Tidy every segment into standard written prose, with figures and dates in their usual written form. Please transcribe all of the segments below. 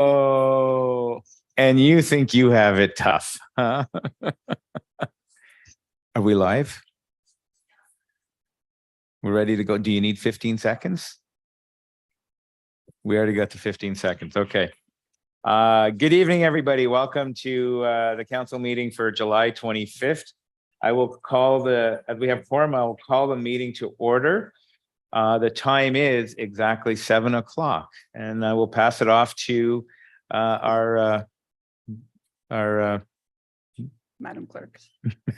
Oh, and you think you have it tough, huh? Are we live? We're ready to go. Do you need 15 seconds? We already got to 15 seconds. Okay. Good evening, everybody. Welcome to the council meeting for July 25th. I will call as we have quorum, I will call the meeting to order. The time is exactly 7 o'clock, and I will pass it off to our Madam Clerk.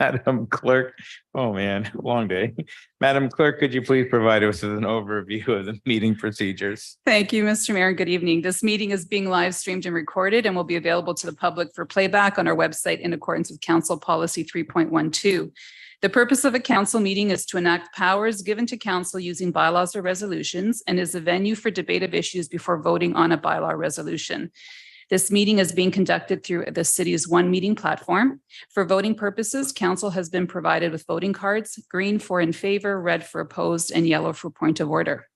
Madam Clerk. Oh man, long day. Madam Clerk, could you please provide us with an overview of the meeting procedures? Thank you, Mr. Mayor. Good evening. This meeting is being live streamed and recorded and will be available to the public for playback on our website in accordance with Council Policy 3.12. The purpose of a council meeting is to enact powers given to council using bylaws or resolutions and is a venue for debate of issues before voting on a bylaw resolution. This meeting is being conducted through the city's One Meeting platform. For voting purposes, council has been provided with voting cards, green for in favor, red for opposed, and yellow for point of order.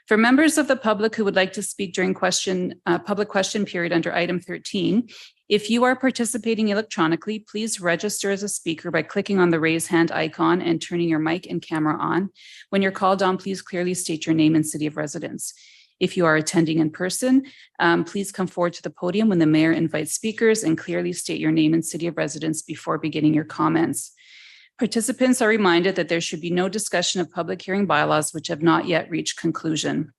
For members of the public who would like to speak during public question period under item 13, if you are participating electronically, please register as a speaker by clicking on the raise hand icon and turning your mic and camera on. When you're called on, please clearly state your name and city of residence. If you are attending in person, please come forward to the podium when the mayor invites speakers and clearly state your name and city of residence before beginning your comments. Participants are reminded that there should be no discussion of public hearing bylaws which have not yet reached conclusion.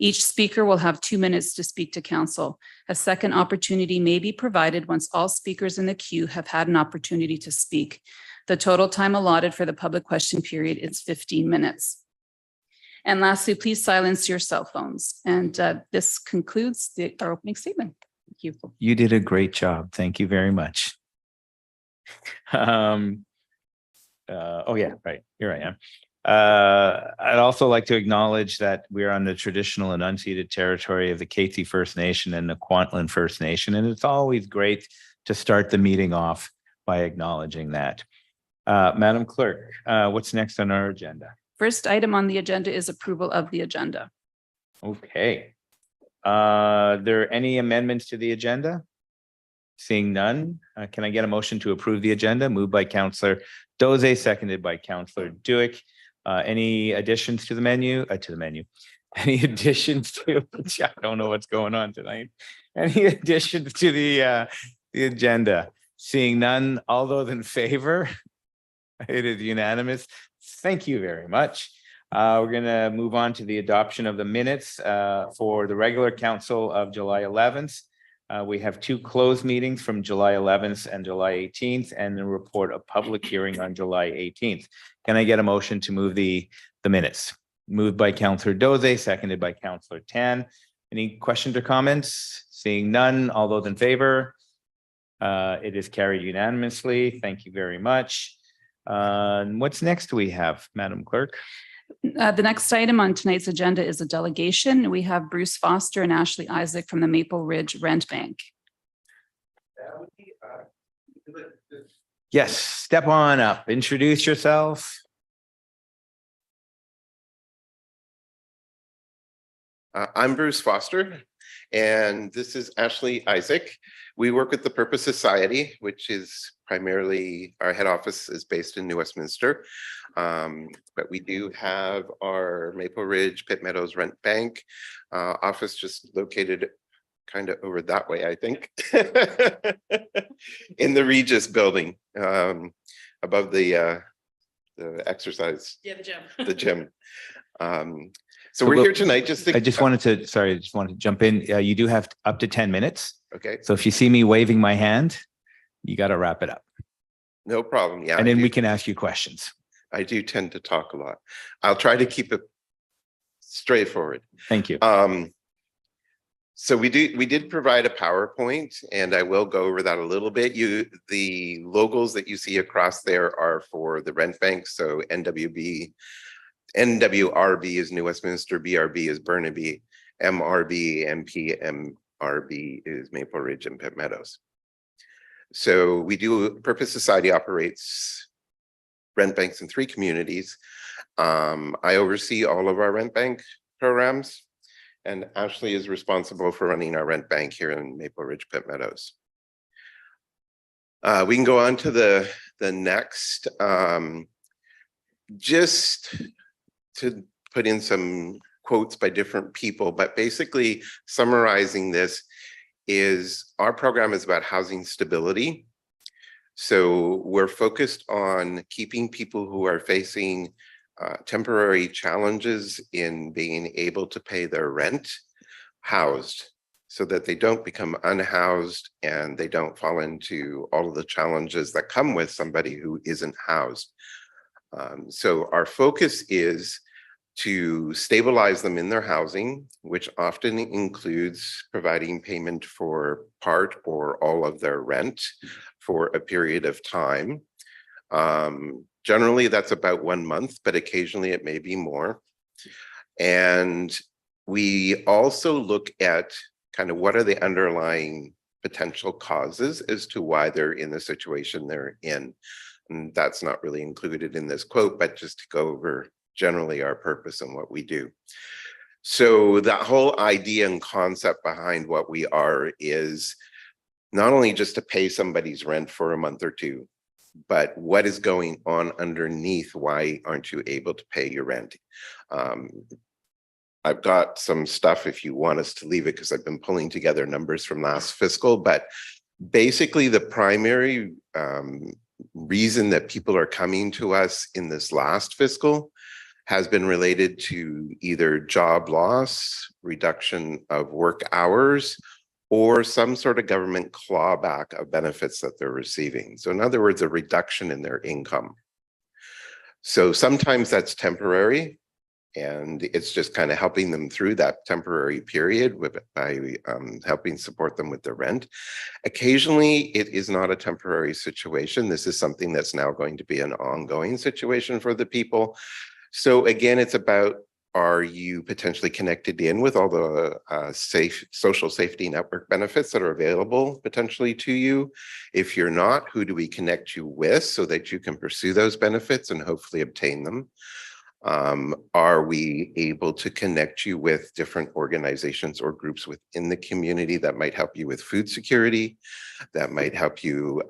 Each speaker will have 2 minutes to speak to council. A second opportunity may be provided once all speakers in the queue have had an opportunity to speak. The total time allotted for the public question period is 15 minutes. And lastly, please silence your cell phones. And this concludes our opening statement. Thank you. You did a great job. Thank you very much. Oh yeah, right. Here I am. I'd also like to acknowledge that we're on the traditional and unceded territory of the Katy First Nation and the Kwantlen First Nation. And it's always great to start the meeting off by acknowledging that. Madam Clerk, what's next on our agenda? First item on the agenda is approval of the agenda. Okay. Are there any amendments to the agenda? Seeing none, can I get a motion to approve the agenda? Moved by Councillor Doze, seconded by Councillor Duick. Any additions to the menu? Any additions to? I don't know what's going on tonight. Any additions to the agenda? Seeing none, all those in favor? It is unanimous. Thank you very much. We're going to move on to the adoption of the minutes for the regular council of July 11th. We have 2 closed meetings from July 11th and July 18th, and a report of public hearing on July 18th. Can I get a motion to move the minutes? Moved by Councillor Doze, seconded by Councillor Tan. Any questions or comments? Seeing none, all those in favor? It is carried unanimously. Thank you very much. What's next we have, Madam Clerk? The next item on tonight's agenda is a delegation. We have Bruce Foster and Ashley Isaac from the Maple Ridge Rent Bank. Yes, step on up. Introduce yourself. I'm Bruce Foster, and this is Ashley Isaac. We work with the Purpose Society, which is primarily, our head office is based in New Westminster. But we do have our Maple Ridge Pitt Meadows Rent Bank office just located kind of over that way, I think, in the Regis building, above the exercise. Yeah, the gym. The gym. So we're here tonight. I just wanted to jump in. You do have up to 10 minutes. Okay. So if you see me waving my hand, you got to wrap it up. No problem. Yeah. And then we can ask you questions. I do tend to talk a lot. I'll try to keep it straightforward. Thank you. So we did provide a PowerPoint, and I will go over that a little bit. The logos that you see across there are for the rent bank. So NWRB is New Westminster, BRB is Burnaby, MRB, MRB is Maple Ridge and Pitt Meadows. So Purpose Society operates rent banks in 3 communities. I oversee all of our rent bank programs, And Ashley is responsible for running our rent bank here in Maple Ridge Pit Meadows. We can go on to the next, just to put in some quotes by different people, but basically summarizing this is our program is about housing stability. So we're focused on keeping people who are facing temporary challenges in being able to pay their rent housed, so that they don't become unhoused and they don't fall into all of the challenges that come with somebody who isn't housed. So our focus is to stabilize them in their housing, which often includes providing payment for part or all of their rent for a period of time. Generally, that's about 1 month, but occasionally it may be more. And we also look at kind of what are the underlying potential causes as to why they're in the situation they're in. And that's not really included in this quote, but just to go over generally our purpose and what we do. So that whole idea and concept behind what we are is not only just to pay somebody's rent for a month or two, but what is going on underneath? Why aren't you able to pay your rent? I've got some stuff if you want us to leave it, because I've been pulling together numbers from last fiscal, but basically the primary reason that people are coming to us in this last fiscal has been related to either job loss, reduction of work hours, or some sort of government clawback of benefits that they're receiving. So in other words, a reduction in their income. So sometimes that's temporary, and it's just kind of helping them through that temporary period by helping support them with the rent. Occasionally, it is not a temporary situation. This is something that's now going to be an ongoing situation for the people. So again, it's about, are you potentially connected in with all the social safety network benefits that are available potentially to you? If you're not, who do we connect you with so that you can pursue those benefits and hopefully obtain them? Are we able to connect you with different organizations or groups within the community that might help you with food security, that might help you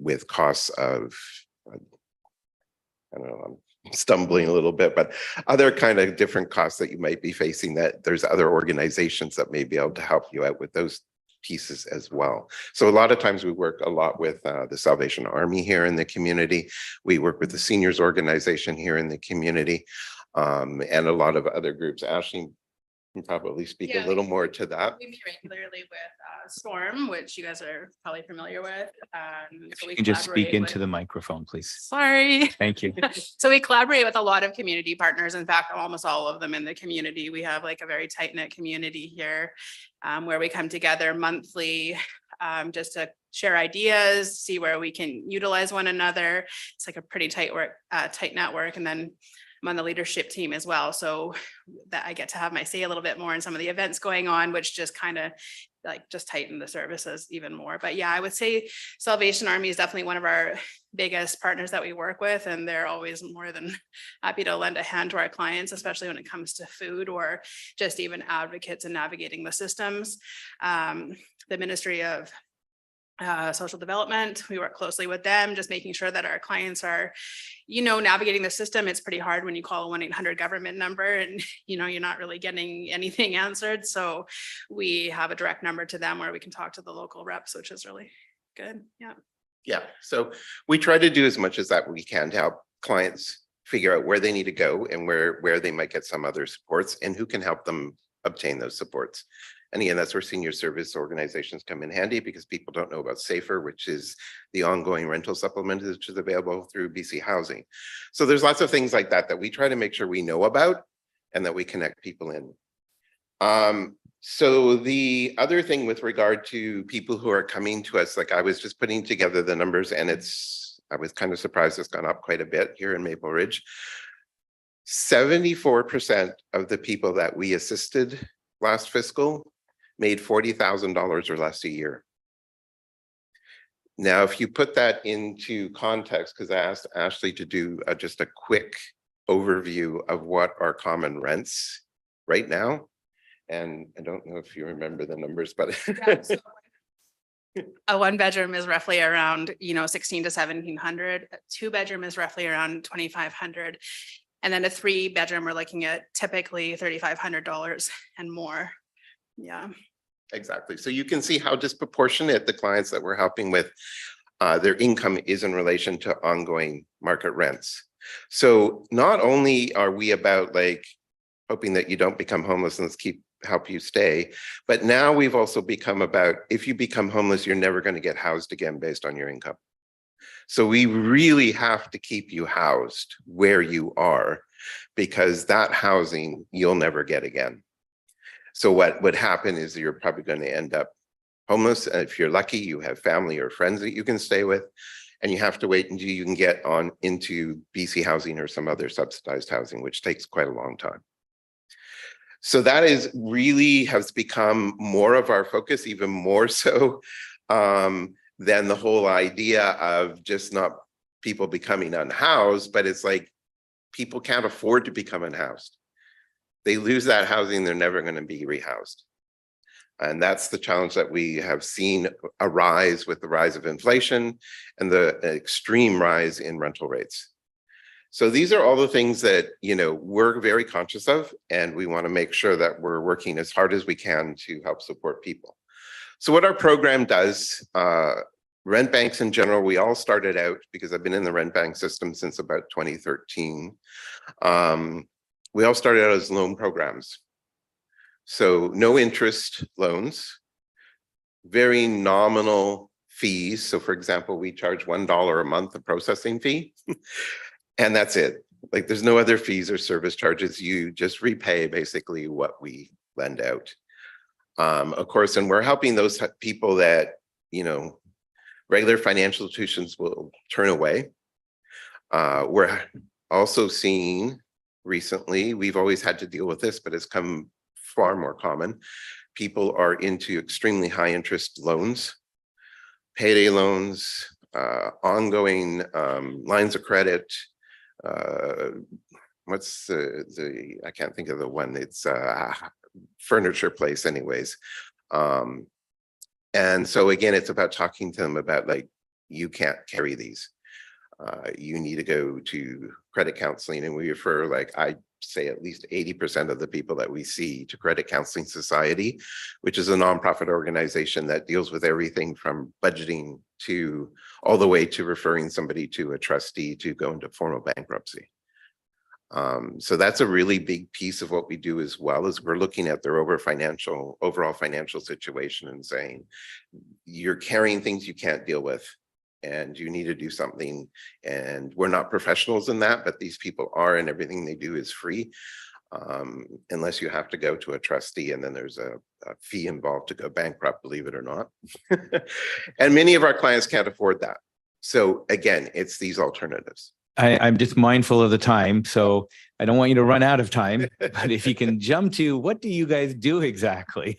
with costs of, I don't know, I'm stumbling a little bit, but other kind of different costs that you might be facing, that there's other organizations that may be able to help you out with those pieces as well. So a lot of times we work a lot with the Salvation Army here in the community. We work with the seniors organization here in the community, and a lot of other groups. Ashley can probably speak a little more to that. We meet regularly with Storm, which you guys are probably familiar with. If you can just speak into the microphone, please. Sorry. Thank you. So we collaborate with a lot of community partners. In fact, almost all of them in the community. We have like a very tight knit community here, where we come together monthly, just to share ideas, see where we can utilize one another. It's like a pretty tight network. And then I'm on the leadership team as well, so that I get to have my say a little bit more in some of the events going on, which just kind of like just tighten the services even more. But yeah, I would say Salvation Army is definitely one of our biggest partners that we work with, and they're always more than happy to lend a hand to our clients, especially when it comes to food or just even advocates and navigating the systems. The Ministry of Social Development, we work closely with them, just making sure that our clients are, navigating the system. It's pretty hard when you call a 1-800 government number and, you're not really getting anything answered. So we have a direct number to them where we can talk to the local reps, which is really good. Yeah. Yeah. So we try to do as much as that we can to help clients figure out where they need to go and where they might get some other supports and who can help them obtain those supports. And again, that's where senior service organizations come in handy, because people don't know about SAFER, which is the ongoing rental supplement, which is available through BC Housing. So there's lots of things like that we try to make sure we know about and that we connect people in. So the other thing with regard to people who are coming to us, like I was just putting together the numbers, and I was kind of surprised it's gone up quite a bit here in Maple Ridge. 74% of the people that we assisted last fiscal made $40,000 or less a year. Now, if you put that into context, because I asked Ashley to do just a quick overview of what are common rents right now, And I don't know if you remember the numbers, but A one bedroom is roughly around, 16 to 1700. A two bedroom is roughly around 2500. And then a three bedroom, we're looking at typically $3,500 and more. Yeah. exactly. So you can see how disproportionate the clients that we're helping with, their income is in relation to ongoing market rents. So not only are we about like hoping that you don't become homeless and let's help you stay, but now we've also become about, if you become homeless, you're never going to get housed again based on your income. So we really have to keep you housed where you are, because that housing you'll never get again. So what would happen is you're probably going to end up homeless. And if you're lucky, you have family or friends that you can stay with, and you have to wait until you can get on into BC housing or some other subsidized housing, which takes quite a long time. So that is really has become more of our focus, even more so than the whole idea of just not people becoming unhoused, but it's like people can't afford to become unhoused. They lose that housing, they're never going to be rehoused. And that's the challenge that we have seen arise with the rise of inflation and the extreme rise in rental rates. So these are all the things that, we're very conscious of, and we want to make sure that we're working as hard as we can to help support people. So what our program does, rent banks in general, we all started out, because I've been in the rent bank system since about 2013. We all started out as loan programs. So no interest loans, very nominal fees. So for example, we charge $1 a month of processing fee. And that's it. Like there's no other fees or service charges. You just repay basically what we lend out. Of course, and we're helping those people that, regular financial institutions will turn away. We're also seeing recently, we've always had to deal with this, but it's come far more common. People are into extremely high interest loans, payday loans, ongoing lines of credit. What's I can't think of the one. It's furniture place anyways. And so again, it's about talking to them about like, you can't carry these. You need to go to credit counseling, and we refer, like I say, at least 80% of the people that we see to Credit Counseling Society, which is a nonprofit organization that deals with everything from budgeting to all the way to referring somebody to a trustee to go into formal bankruptcy. So that's a really big piece of what we do, as well as we're looking at their overall financial situation and saying, you're carrying things you can't deal with, and you need to do something. And we're not professionals in that, but these people are, and everything they do is free, unless you have to go to a trustee, and then there's a fee involved to go bankrupt, believe it or not. And many of our clients can't afford that. So again, it's these alternatives. I'm just mindful of the time, so I don't want you to run out of time, but if you can jump to, what do you guys do exactly?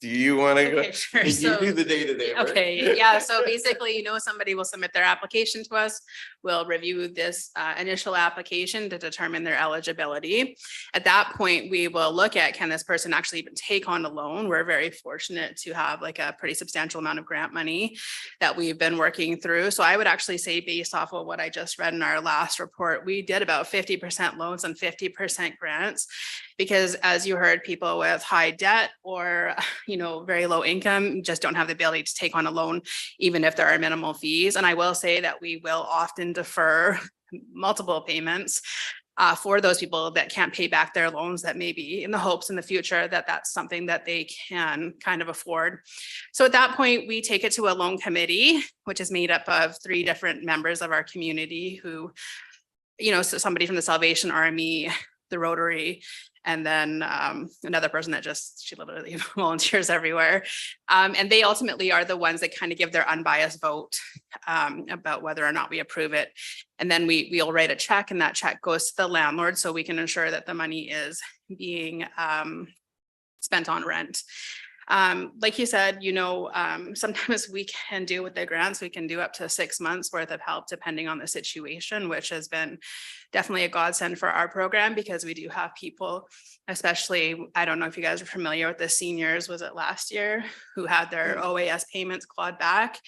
Do you want to go? Okay, sure. You So- do the day-to-day, right? Okay, yeah, so basically, somebody will submit their application to us. We'll review this initial application to determine their eligibility. At that point, we will look at, can this person actually even take on a loan? We're very fortunate to have like a pretty substantial amount of grant money that we've been working through. So I would actually say, based off of what I just read in our last report, we did about 50% loans and 50% grants. Because as you heard, people with high debt or, very low income just don't have the ability to take on a loan, even if there are minimal fees. And I will say that we will often defer multiple payments for those people that can't pay back their loans, that may be in the hopes in the future that that's something that they can kind of afford. So at that point, we take it to a loan committee, which is made up of 3 different members of our community who, so somebody from the Salvation Army, the Rotary, and then another person that she literally volunteers everywhere. And they ultimately are the ones that kind of give their unbiased vote about whether or not we approve it. And then we'll write a check, and that check goes to the landlord, so we can ensure that the money is being spent on rent. Like you said, sometimes we can do with the grants, we can do up to 6 months worth of help depending on the situation, which has been definitely a godsend for our program because we do have people, especially, I don't know if you guys are familiar with the seniors, was it last year, who had their OAS payments clawed back.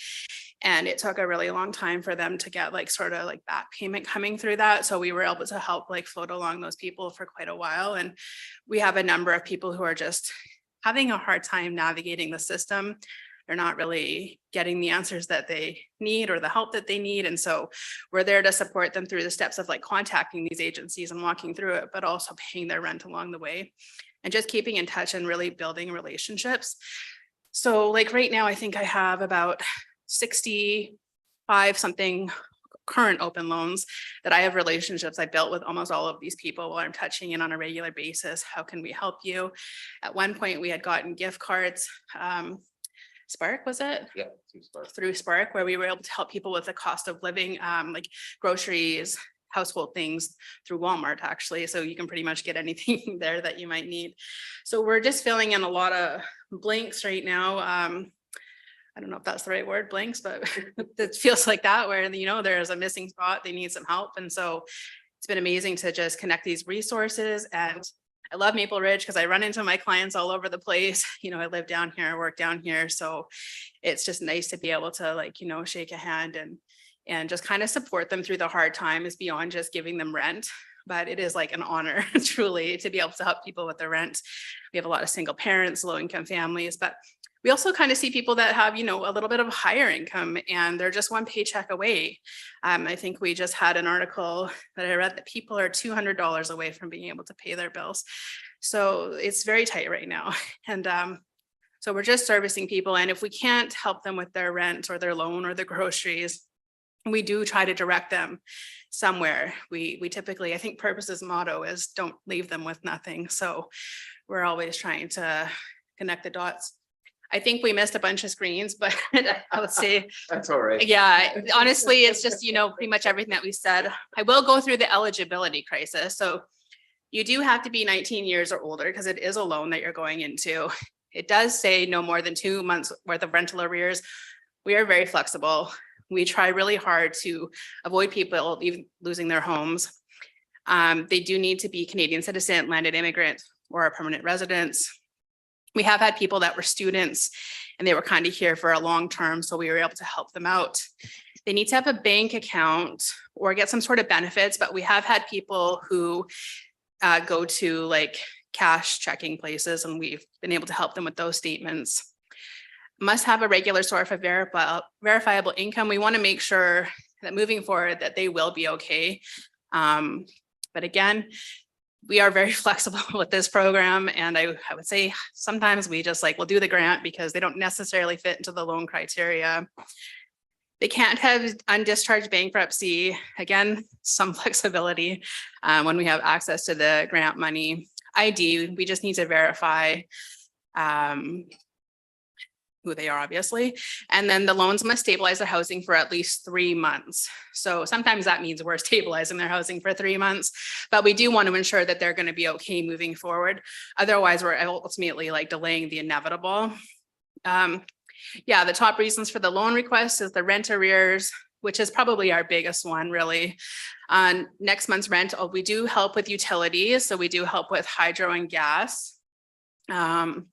And it took a really long time for them to get sort of back payment coming through that. So we were able to help float along those people for quite a while. And we have a number of people who are just having a hard time navigating the system. They're not really getting the answers that they need or the help that they need. And so we're there to support them through the steps of contacting these agencies and walking through it, but also paying their rent along the way and just keeping in touch and really building relationships. So right now, I think I have about 65 something current open loans that I have relationships I built with almost all of these people while I'm touching in on a regular basis. How can we help you? At one point we had gotten gift cards. Spark, was it? Yeah. Through Spark, where we were able to help people with the cost of living, like groceries, household things through Walmart, actually. So you can pretty much get anything there that you might need. So we're just filling in a lot of blanks right now. I don't know if that's the right word, blanks, but it feels like that where, there's a missing spot, they need some help. And so it's been amazing to just connect these resources. And I love Maple Ridge because I run into my clients all over the place. I live down here, I work down here. So it's just nice to be able to shake a hand and just kind of support them through the hard times beyond just giving them rent. But it is an honor truly to be able to help people with their rent. We have a lot of single parents, low income families, but we also kind of see people that have, a little bit of higher income and they're just one paycheck away. I think we just had an article that I read that people are $200 away from being able to pay their bills. So it's very tight right now. And so we're just servicing people. And if we can't help them with their rent or their loan or the groceries, we do try to direct them somewhere. We typically, I think Purpose's motto is don't leave them with nothing. So we're always trying to connect the dots. I think we missed a bunch of screens, but I would say, That's all right. yeah, honestly, it's just, pretty much everything that we said. I will go through the eligibility crisis. So you do have to be 19 years or older because it is a loan that you're going into. It does say no more than 2 months worth of rental arrears. We are very flexible. We try really hard to avoid people even losing their homes. They do need to be Canadian citizen, landed immigrant, or a permanent residence. We have had people that were students and they were kind of here for a long term, so we were able to help them out. They need to have a bank account or get some sort of benefits, but we have had people who go to cash checking places and we've been able to help them with those statements. Must have a regular source of verifiable income. We want to make sure that moving forward that they will be okay. But again, we are very flexible with this program. And I would say sometimes we just we'll do the grant because they don't necessarily fit into the loan criteria. They can't have undischarged bankruptcy. Again, some flexibility when we have access to the grant money. ID, we just need to verify who they are, obviously. And then the loans must stabilize their housing for at least 3 months. So sometimes that means we're stabilizing their housing for 3 months, but we do want to ensure that they're going to be okay moving forward. Otherwise, we're ultimately delaying the inevitable. Yeah, the top reasons for the loan request is the rent arrears, which is probably our biggest one, really. On next month's rent, we do help with utilities. So we do help with hydro and gas, the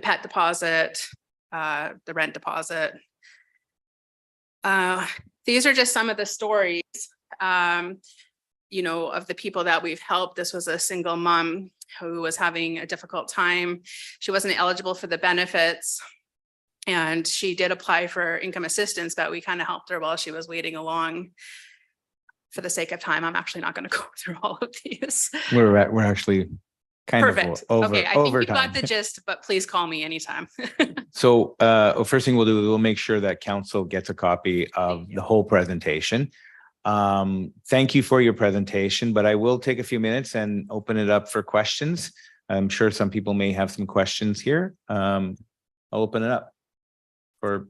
pet deposit, the rent deposit. These are just some of the stories, of the people that we've helped. This was a single mom who was having a difficult time. She wasn't eligible for the benefits and she did apply for income assistance, but we kind of helped her while she was waiting along. For the sake of time, I'm actually not going to go through all of these. We're actually kind Perfect. of Okay, I think over you got time. the gist, but please call me anytime. So first thing we'll do, we'll make sure that council gets a copy of the whole presentation. Thank you for your presentation, but I will take a few minutes and open it up for questions. I'm sure some people may have some questions here. I'll open it up for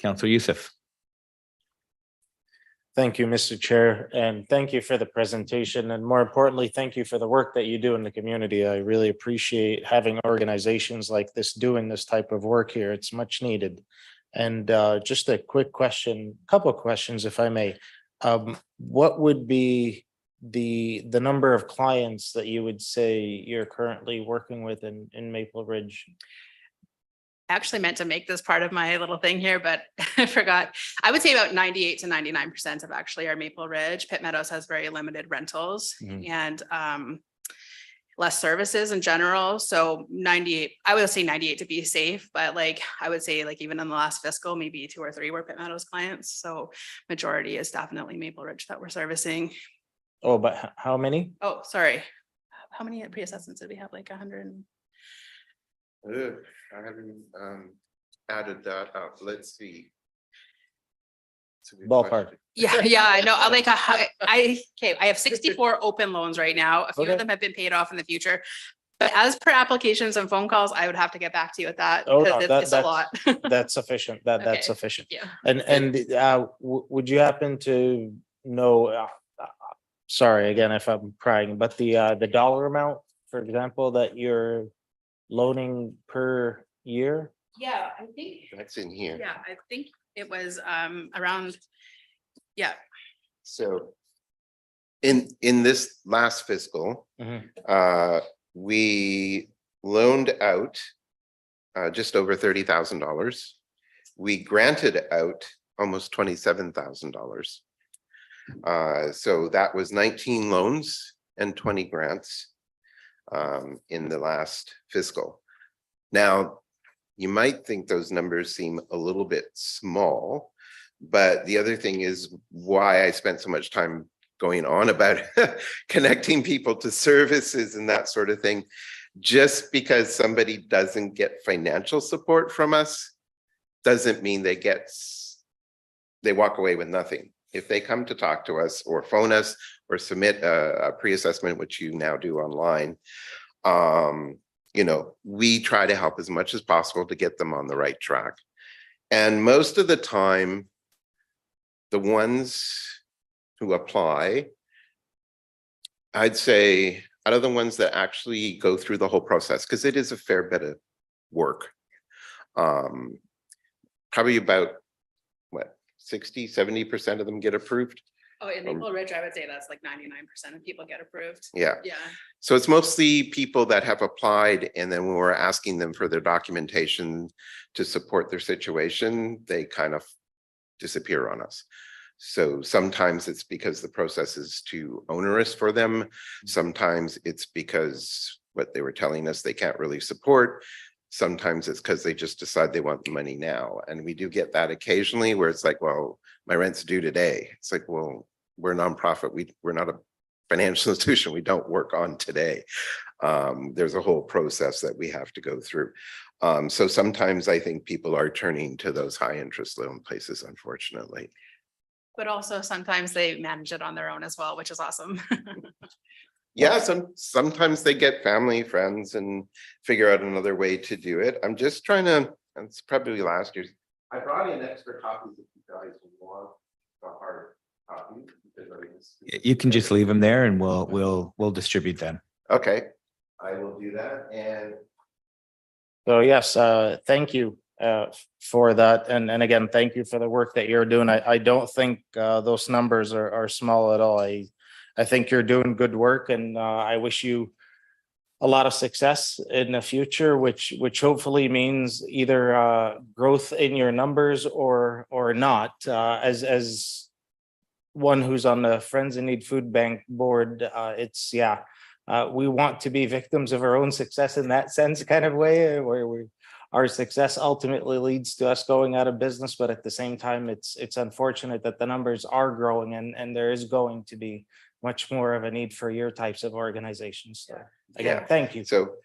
Councillor Youssef. Thank you, Mr. Chair, and thank you for the presentation. And more importantly, thank you for the work that you do in the community. I really appreciate having organizations like this doing this type of work here. It's much needed. And just a quick question, couple of questions, if I may. What would be the number of clients that you would say you're currently working with in Maple Ridge? I actually meant to make this part of my little thing here, but I forgot. I would say about 98 to 99% of actually our Maple Ridge. Pitt Meadows has very limited rentals Mhm. and less services in general. So 98, I would say 98 to be safe, but like I would say like even in the last fiscal, maybe 2 or 3 were Pitt Meadows clients. So majority is definitely Maple Ridge that we're servicing. Oh, but how many? Oh, sorry. How many pre-assessments did we have? Like 100? I haven't added that up. Let's see. It's a good Ballpark. question. Yeah, I know. I have 64 open loans right now. A few Okay. of them have been paid off in the future. But as per applications and phone calls, I would have to get back to you with that Oh, because no, it's a lot. That's sufficient. That's Okay. sufficient. Yeah. And would you happen to know, sorry, again, if I'm prying, but the dollar amount, for example, that you're loaning per year? Yeah, I think, That's in here. yeah, I think it was around, yeah, So in this last fiscal, Mhm. we loaned out just over $30,000. We granted out almost $27,000. So that was 19 loans and 20 grants in the last fiscal. Now, you might think those numbers seem a little bit small, but the other thing is why I spent so much time going on about connecting people to services and that sort of thing. Just because somebody doesn't get financial support from us doesn't mean they walk away with nothing. If they come to talk to us or phone us or submit a pre-assessment, which you now do online, we try to help as much as possible to get them on the right track. And most of the time, the ones who apply, I'd say out of the ones that actually go through the whole process, because it is a fair bit of work, probably about 60-70% of them get approved. oh, in Maple Ridge, I would say that's like 99% of people get approved. Yeah. Yeah. So it's mostly people that have applied, and then when we're asking them for their documentation to support their situation, they kind of disappear on us. So sometimes it's because the process is too onerous for them. Sometimes it's because what they were telling us they can't really support. Sometimes it's because they just decide they want the money now. And we do get that occasionally where it's like, well, my rent's due today. It's like, well, we're a nonprofit. We're not a financial institution. We don't work on today. There's a whole process that we have to go through. So sometimes I think people are turning to those high interest loan places, unfortunately. But also sometimes they manage it on their own as well, which is awesome. Yeah, sometimes they get family, friends and figure out another way to do it. I'm just trying to, it's probably last year's. I brought in extra copies if you guys want the hard copy. You can just leave them there and we'll distribute them. Okay, I will do that. And So yes, thank you for that. And again, thank you for the work that you're doing. I don't think those numbers are small at all. I think you're doing good work, and I wish you a lot of success in the future, which hopefully means either growth in your numbers or not. As one who's on the Friends in Need Food Bank board, we want to be victims of our own success in that sense, kind of way, where our success ultimately leads to us going out of business. But at the same time, it's unfortunate that the numbers are growing, and there is going to be much more of a need for your types of organizations. So again, Yeah. thank you. so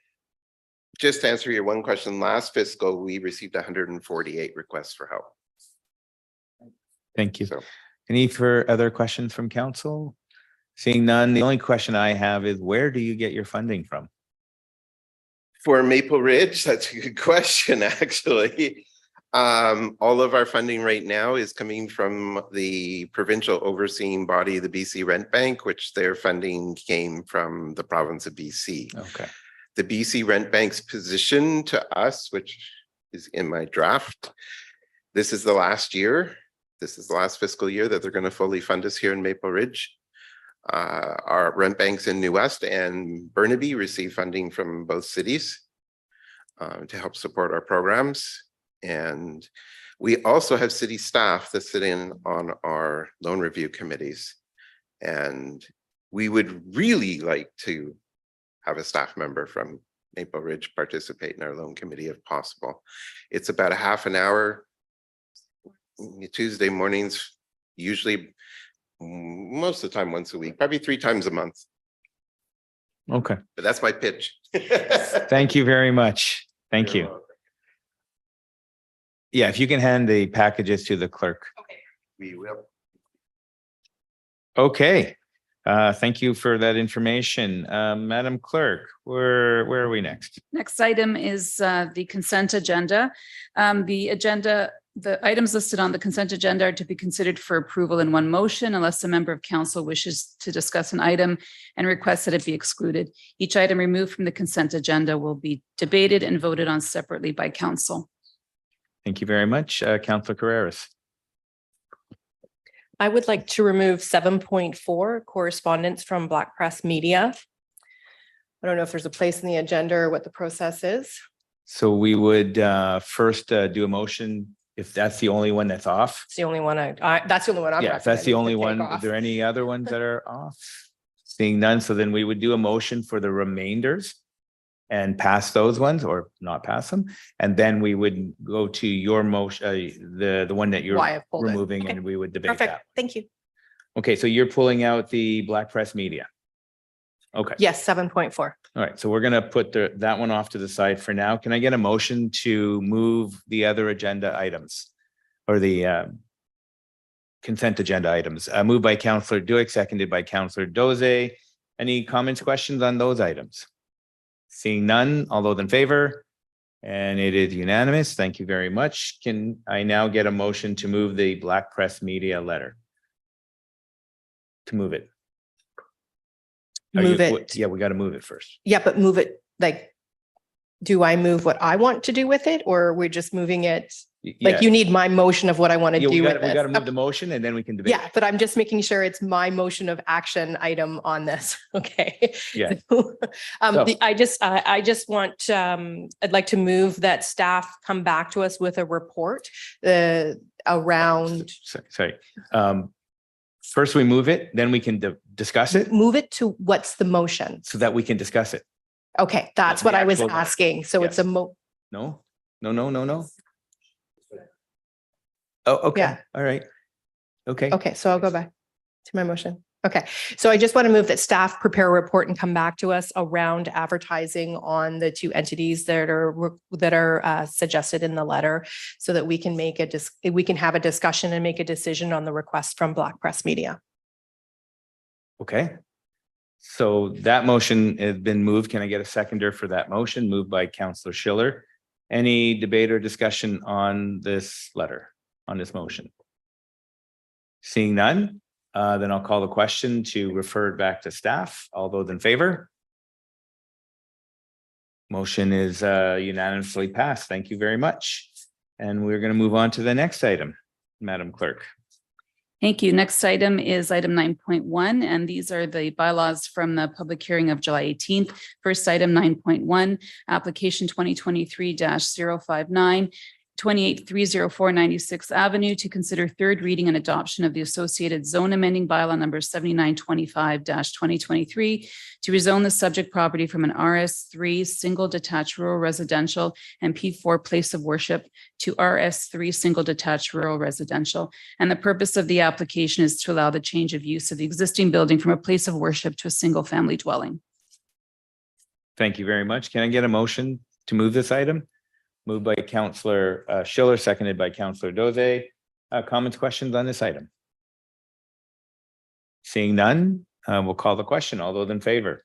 just to answer your one question, last fiscal, we received 148 requests for help. Thank you. So Any other questions from council? Seeing none, the only question I have is where do you get your funding from? for Maple Ridge, that's a good question, actually. All of our funding right now is coming from the provincial overseeing body, the BC Rent Bank, which their funding came from the province of BC. Okay. The BC Rent Bank's position to us, which is in my draft, this is the last year. This is the last fiscal year that they're going to fully fund us here in Maple Ridge. Our rent banks in New West and Burnaby receive funding from both cities to help support our programs. And we also have city staff that sit in on our loan review committees. And we would really like to have a staff member from Maple Ridge participate in our loan committee if possible. It's about a half an hour Tuesday mornings, usually most of the time once a week, probably 3 times a month. Okay. But that's my pitch. Thank you very much. Thank You're you. welcome. Yeah, if you can hand the packages to the clerk. We will. Okay. Thank you for that information. Madam Clerk, where are we next? Next item is the consent agenda. The items listed on the consent agenda are to be considered for approval in one motion unless a member of council wishes to discuss an item and requests that it be excluded. Each item removed from the consent agenda will be debated and voted on separately by council. Thank you very much. Councillor Carreras. I would like to remove 7.4 correspondence from Black Press Media. I don't know if there's a place in the agenda or what the process is. So we would first do a motion if that's the only one that's off. It's the only one that's the only one I'm. Yeah, if that's the only recommending to one, take are there off. any other ones that are off? Seeing none, so then we would do a motion for the remainders and pass those ones or not pass them. And then we would go to your motion, the one that you're Why I pulled it. removing, Okay. and we would debate Perfect. that. Thank you. Okay, so you're pulling out the Black Press Media. Okay, Yes, 7.4. all right, so we're gonna put that one off to the side for now. Can I get a motion to move the other agenda items? Or the consent agenda items, moved by Councillor Duick, seconded by Councillor Doze. Any comments, questions on those items? Seeing none, all those in favor? And it is unanimous. Thank you very much. Can I now get a motion to move the Black Press Media letter? To move it. Are Move you- it. Yeah, we got to move it first. Yeah, but move it, like, do I move what I want to do with it or we're just moving it? Like you need my motion of what I want to Yeah, we do got with to move this. the motion and then we can debate. Yeah, but I'm just making sure it's my motion of action item on this. Okay. Yeah. So, So- I just want, I'd like to move that staff come back to us with a report around, Sorry. First we move it, then we can discuss it move it to what's the motion? so that we can discuss it. Okay, that's The what I was actual- asking. So it's a Yes. No? No. Oh, okay. Yeah. All right. Okay. Okay, so I'll go back to my motion. Okay, so I just want to move that staff prepare a report and come back to us around advertising on the 2 entities that are suggested in the letter so that we can we can have a discussion and make a decision on the request from Black Press Media. Okay. So that motion has been moved. Can I get a seconder for that motion? Moved by Councillor Schiller. Any debate or discussion on this letter, on this motion? Seeing none, then I'll call the question to refer it back to staff. All those in favor? Motion is unanimously passed. Thank you very much. And we're going to move on to the next item, Madam Clerk. Thank you. Next item is item 9.1, and these are the bylaws from the public hearing of July 18th. First item 9.1, application 2023-059, 28,304 96th Avenue to consider third reading and adoption of the associated zone amending bylaw number 7925-2023 to rezone the subject property from an RS3 single detached rural residential and P4 place of worship to RS3 single detached rural residential. And the purpose of the application is to allow the change of use of the existing building from a place of worship to a single family dwelling. Thank you very much. Can I get a motion to move this item? Moved by Councillor Schiller, seconded by Councillor Doze. Comments, questions on this item? Seeing none, we'll call the question. All those in favor?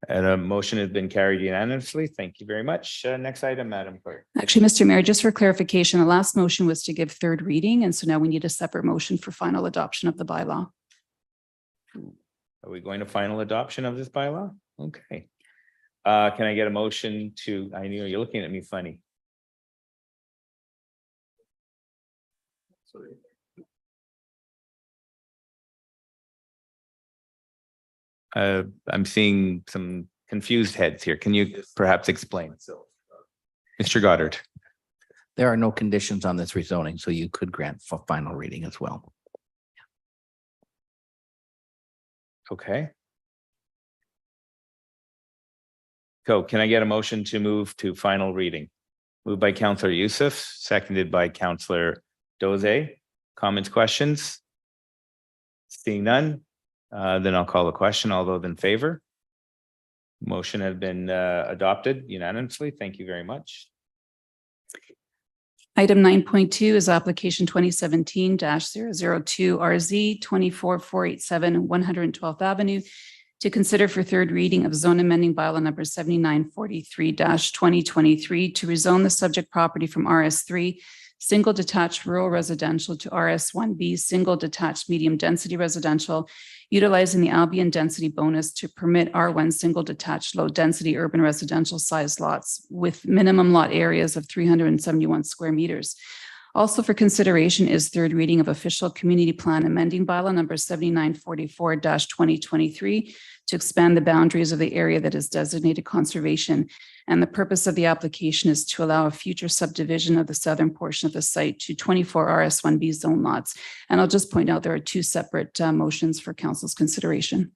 And a motion has been carried unanimously. Thank you very much. Next item, Madam Clerk. Actually, Mr. Mayor, just for clarification, the last motion was to give third reading, and so now we need a separate motion for final adoption of the bylaw. Are we going to final adoption of this bylaw? Okay. Can I get a motion to, I know you're looking at me funny. I'm seeing some confused heads here. Can you perhaps explain? Mr. Goddard. There are no conditions on this rezoning, so you could grant for final reading as well. Okay. So can I get a motion to move to final reading? Moved by Councillor Youssef, seconded by Councillor Doze. Comments, questions? Seeing none, then I'll call the question. All those in favor? Motion has been adopted unanimously. Thank you very much. Item 9.2 is application 2017-002 RZ 24487 112th Avenue to consider for third reading of zone amending bylaw number 7943-2023 to rezone the subject property from RS3 single detached rural residential to RS1B single detached medium density residential, utilizing the Albion density bonus to permit R1 single detached low density urban residential size lots with minimum lot areas of 371 square meters. Also for consideration is third reading of official community plan amending bylaw number 7944-2023 to expand the boundaries of the area that is designated conservation. And the purpose of the application is to allow a future subdivision of the southern portion of the site to 24 RS1B zone lots. And I'll just point out there are two separate motions for council's consideration.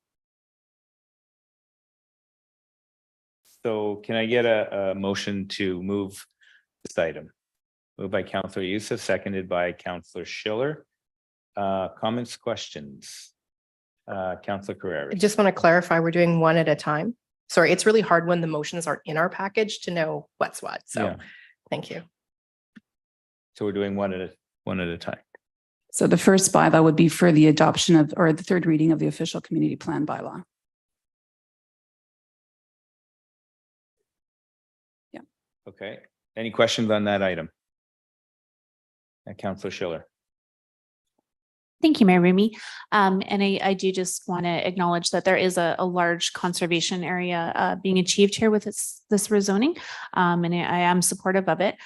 So can I get a motion to move this item? Moved by Councillor Youssef, seconded by Councillor Schiller. Comments, questions? Councillor I Carrera. just want to clarify, we're doing one at a time. Sorry, it's really hard when the motions aren't in our package to know what's what. So Yeah. thank you. So we're doing one at a time. So the first bylaw would be for the adoption of, or the third reading of the official community plan bylaw. Okay. Any questions on that item? Councillor Schiller. Thank you, Mayor Remy. And I do just want to acknowledge that there is a large conservation area being achieved here with this rezoning. And I am supportive of it.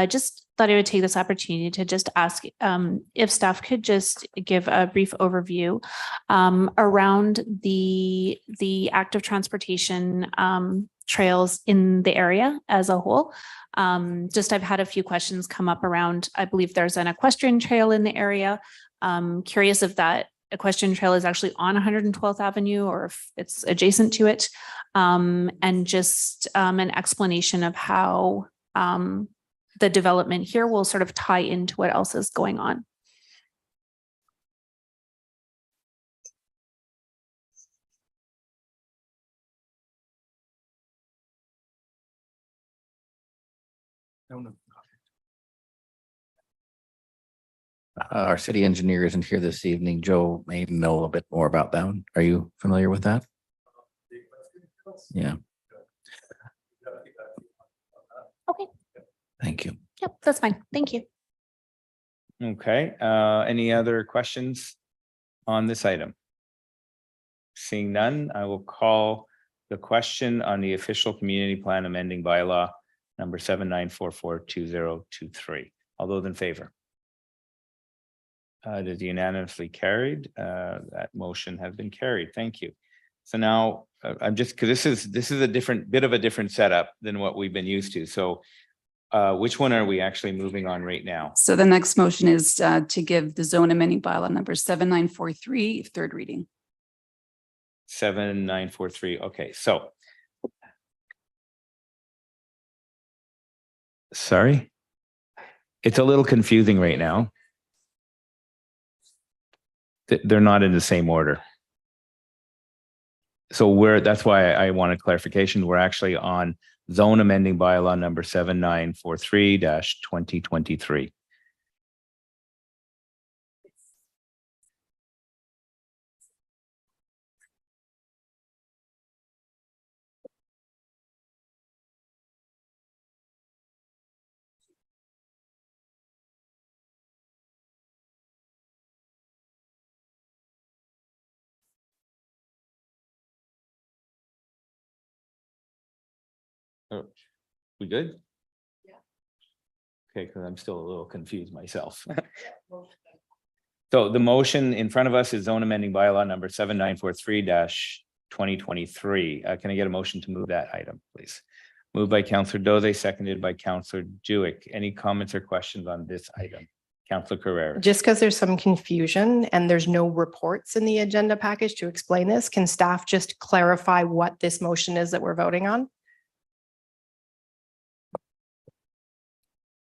Just thought I would take this opportunity to just ask if staff could just give a brief overview around the active transportation trails in the area as a whole. Just I've had a few questions come up around, I believe there's an equestrian trail in the area. Curious if that equestrian trail is actually on 112th Avenue or if it's adjacent to it. And just an explanation of how the development here will sort of tie into what else is going on. Our city engineer isn't here this evening. Joe may know a bit more about that one. Are you familiar with that? Yeah. Okay. Thank you. Yep, that's fine. Thank you. Okay. Any other questions on this item? Seeing none, I will call the question on the official community plan amending bylaw number 79442023. All those in favor? It is unanimously carried. That motion has been carried. Thank you. So now I'm just, because this is a bit of a different setup than what we've been used to. So which one are we actually moving on right now? So the next motion is to give the zone amending bylaw number 7943 third reading. 7943. Okay, so. Sorry. It's a little confusing right now. They're not in the same order. So that's why I wanted clarification. We're actually on zone amending bylaw number 7943-2023. Oh, we good? Yeah. Okay, because I'm still a little confused myself. So the motion in front of us is zone amending bylaw number 7943-2023. Can I get a motion to move that item, please? Moved by Councillor Doze, seconded by Councillor Dewick. Any comments or questions on this item? Councillor Carrera. Just because there's some confusion and there's no reports in the agenda package to explain this, can staff just clarify what this motion is that we're voting on?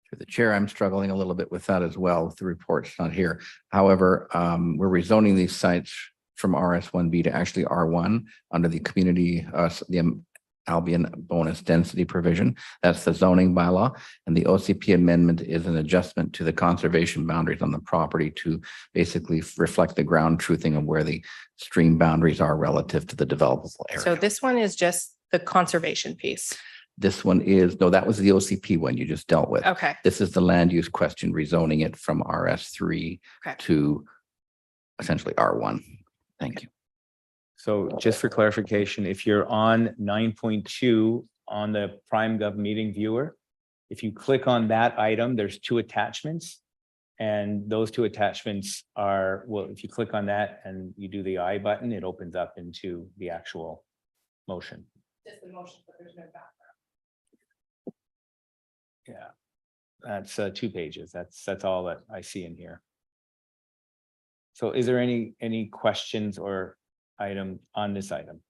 Through the chair, I'm struggling a little bit with that as well, with the reports not here. However, we're rezoning these sites from RS1B to actually R1 under the community, the Albion bonus density provision. That's the zoning bylaw. And the OCP amendment is an adjustment to the conservation boundaries on the property to basically reflect the ground truthing of where the stream boundaries are relative to the developable area. So this one is just the conservation piece. This one is, no, that was the OCP one you just dealt with. Okay. This is the land use question, rezoning it from RS3 Okay. to essentially R1. Thank you. So just for clarification, if you're on 9.2 on the Prime Gov meeting viewer, if you click on that item, there's two attachments. And those two attachments are, well, if you click on that and you do the I button, it opens up into the actual motion. Just the motion, but there's no background. Yeah, that's 2 pages. That's all that I see in here. So is there any questions or item on this item?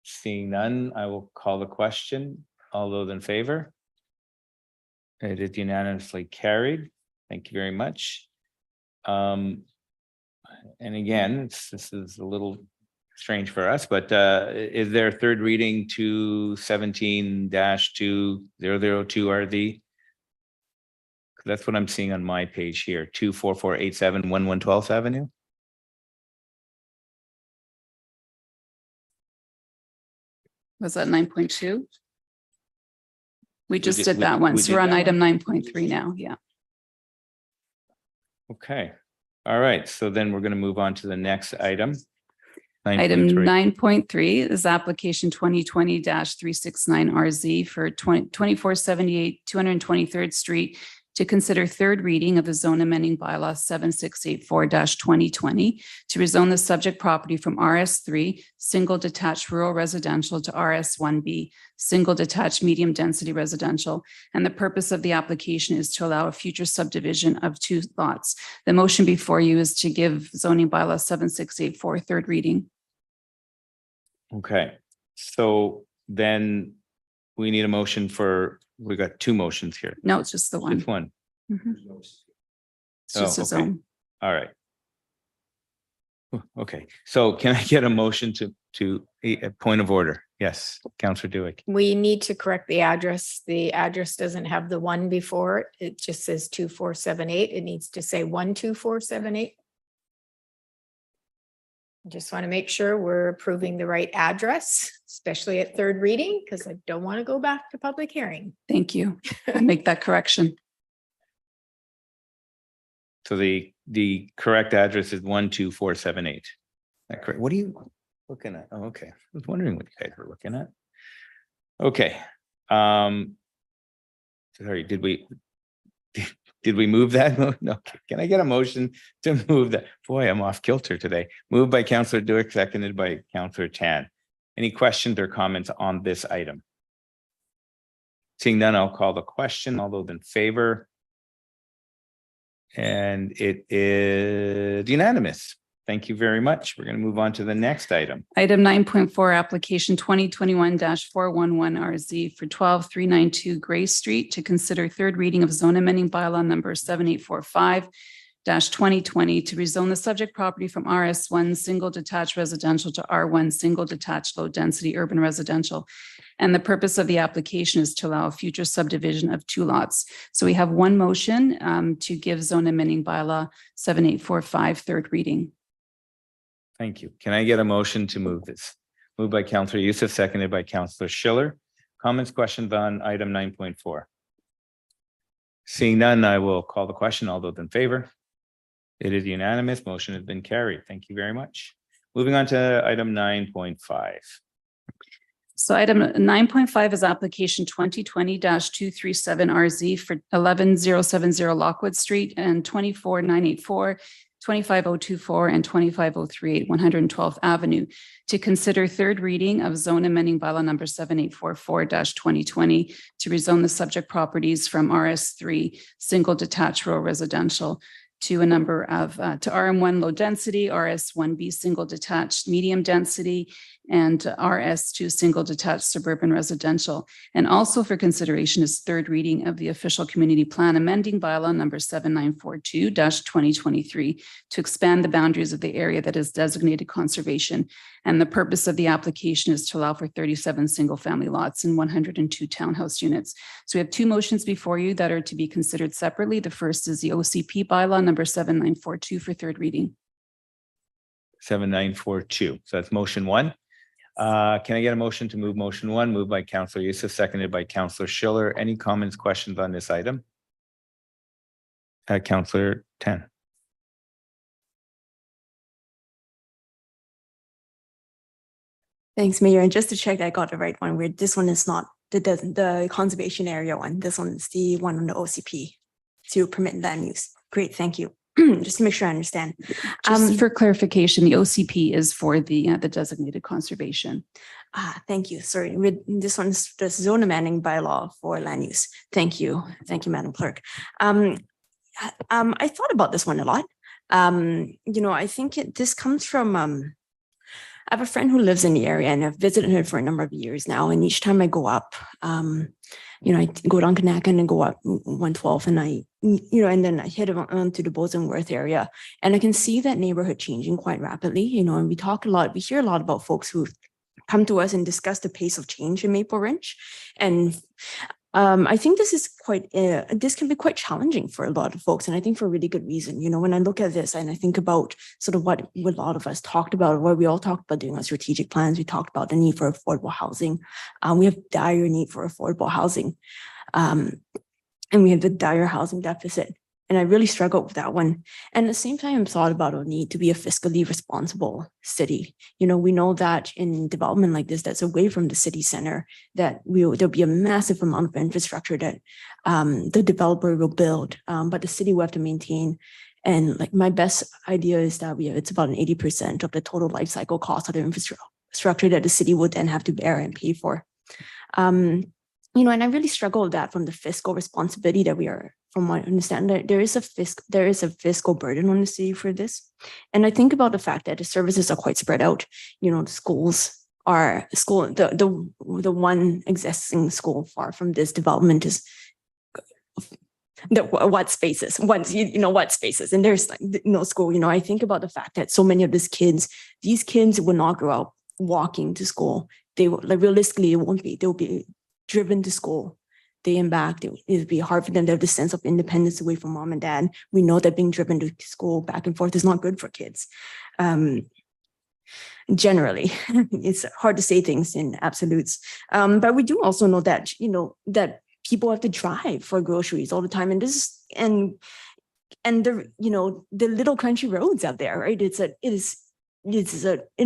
Seeing none, I will call the question. All those in favor? It is unanimously carried. Thank you very much. And again, this is a little strange for us, but is there a third reading to 17-2002 RD? That's what I'm seeing on my page here, 24487 1112th Avenue. Was that 9.2? We just did- did that one. we So did we're on that item 9.3 now. Yeah. Okay, all right, so then we're going to move on to the next item. Item 9.3. 9.3 is application 2020-369RZ for 2478 223rd Street to consider third reading of the zone amending bylaw 7684-2020 to rezone the subject property from RS3, single detached rural residential to RS1B, single detached medium density residential. And the purpose of the application is to allow a future subdivision of 2 lots. The motion before you is to give zoning bylaw 7684 third reading. Okay, so then we need a motion for, we got 2 motions here. No, it's just the one. Just one. Mhm. It's just Oh, a okay. zone. All right. Okay, so can I get a motion to a point of order? Yes, Councillor Dewick. We need to correct the address. The address doesn't have the 1 before it. It just says 2478. It needs to say 12478. Just want to make sure we're approving the right address, especially at third reading, because I don't want to go back to public hearing. Thank you. I'll make that correction. So the correct address is 12478. That correct? What are you looking at? Oh, okay. I was wondering what you guys were looking at. Okay. Sorry, did we move that? No. Can I get a motion to move that? Boy, I'm off kilter today. Moved by Councillor Dewick, seconded by Councillor Chan. Any questions or comments on this item? Seeing none, I'll call the question. All those in favor? And it is unanimous. Thank you very much. We're going to move on to the next item. Item 9.4, application 2021-411RZ for 12392 Gray Street to consider third reading of zone amending bylaw number 7845-2020 to rezone the subject property from RS1 single detached residential to R1 single detached low density urban residential. And the purpose of the application is to allow a future subdivision of 2 lots. So we have one motion to give zone amending bylaw 7845 third reading. Thank you. Can I get a motion to move this? Moved by Councillor Youssef, seconded by Councillor Schiller. Comments, questions on item 9.4? Seeing none, I will call the question. All those in favor? It is unanimous. Motion has been carried. Thank you very much. Moving on to item 9.5. So item 9.5 is application 2020-237RZ for 11070 Lockwood Street and 24984, 25024, and 25038 112th Avenue to consider third reading of zone amending bylaw number 7844-2020 to rezone the subject properties from RS3 single detached rural residential to a number of, to RM1 low density, RS1B single detached medium density, and RS2 single detached suburban residential. And also for consideration is third reading of the official community plan amending bylaw number 7942-2023 to expand the boundaries of the area that is designated conservation. And the purpose of the application is to allow for 37 single-family lots and 102 townhouse units. So we have two motions before you that are to be considered separately. The first is the OCP bylaw number 7942 for third reading. 7942. So that's motion one. Can I get a motion to move motion one? Moved by Councillor Youssef, seconded by Councillor Schiller. Any comments, questions on this item? Councillor Tan. Thanks, Mayor. And just to check that I got the right one, where this one is not the conservation area one. This one is the one on the OCP to permit land use. Great, thank you. Just to make sure I understand. Just for clarification, the OCP is for the designated conservation. Thank you. Sorry, with this one's the zone amending bylaw for land use. Thank you. Thank you, Madam Clerk. I thought about this one a lot. I think this comes from, I have a friend who lives in the area and I've visited her for a number of years now. And each time I go up, I go down Kanakan and go up 112 and and then I head on to the Bosenworth area. And I can see that neighborhood changing quite rapidly, and we hear a lot about folks who come to us and discuss the pace of change in Maple Ridge. And I think this can be quite challenging for a lot of folks. And I think for a really good reason. When I look at this and I think about sort of what a lot of us talked about, what we all talked about doing our strategic plans, we talked about the need for affordable housing. We have dire need for affordable housing. And we have the dire housing deficit. And I really struggled with that one. And at the same time, I thought about our need to be a fiscally responsible city. We know that in development like this, that's away from the city center, that there'll be a massive amount of infrastructure that the developer will build, but the city will have to maintain. And like my best idea is that it's about an 80% of the total life cycle cost of the infrastructure that the city would then have to bear and pay for. And I really struggle with that from the fiscal responsibility that we are. From what I understand, there is a fiscal burden on the city for this. And I think about the fact that the services are quite spread out. The schools are the one existing school far from this development is what spaces, and there's like no school. I think about the fact that so many of these kids will not grow up walking to school. They will, realistically, it won't be. They'll be driven to school day and back. It'll be hard for them to have the sense of independence away from mom and dad. We know that being driven to school back and forth is not good for kids. Generally, it's hard to say things in absolutes. But we do also know that, that people have to drive for groceries all the time. And the little country roads out there, right? It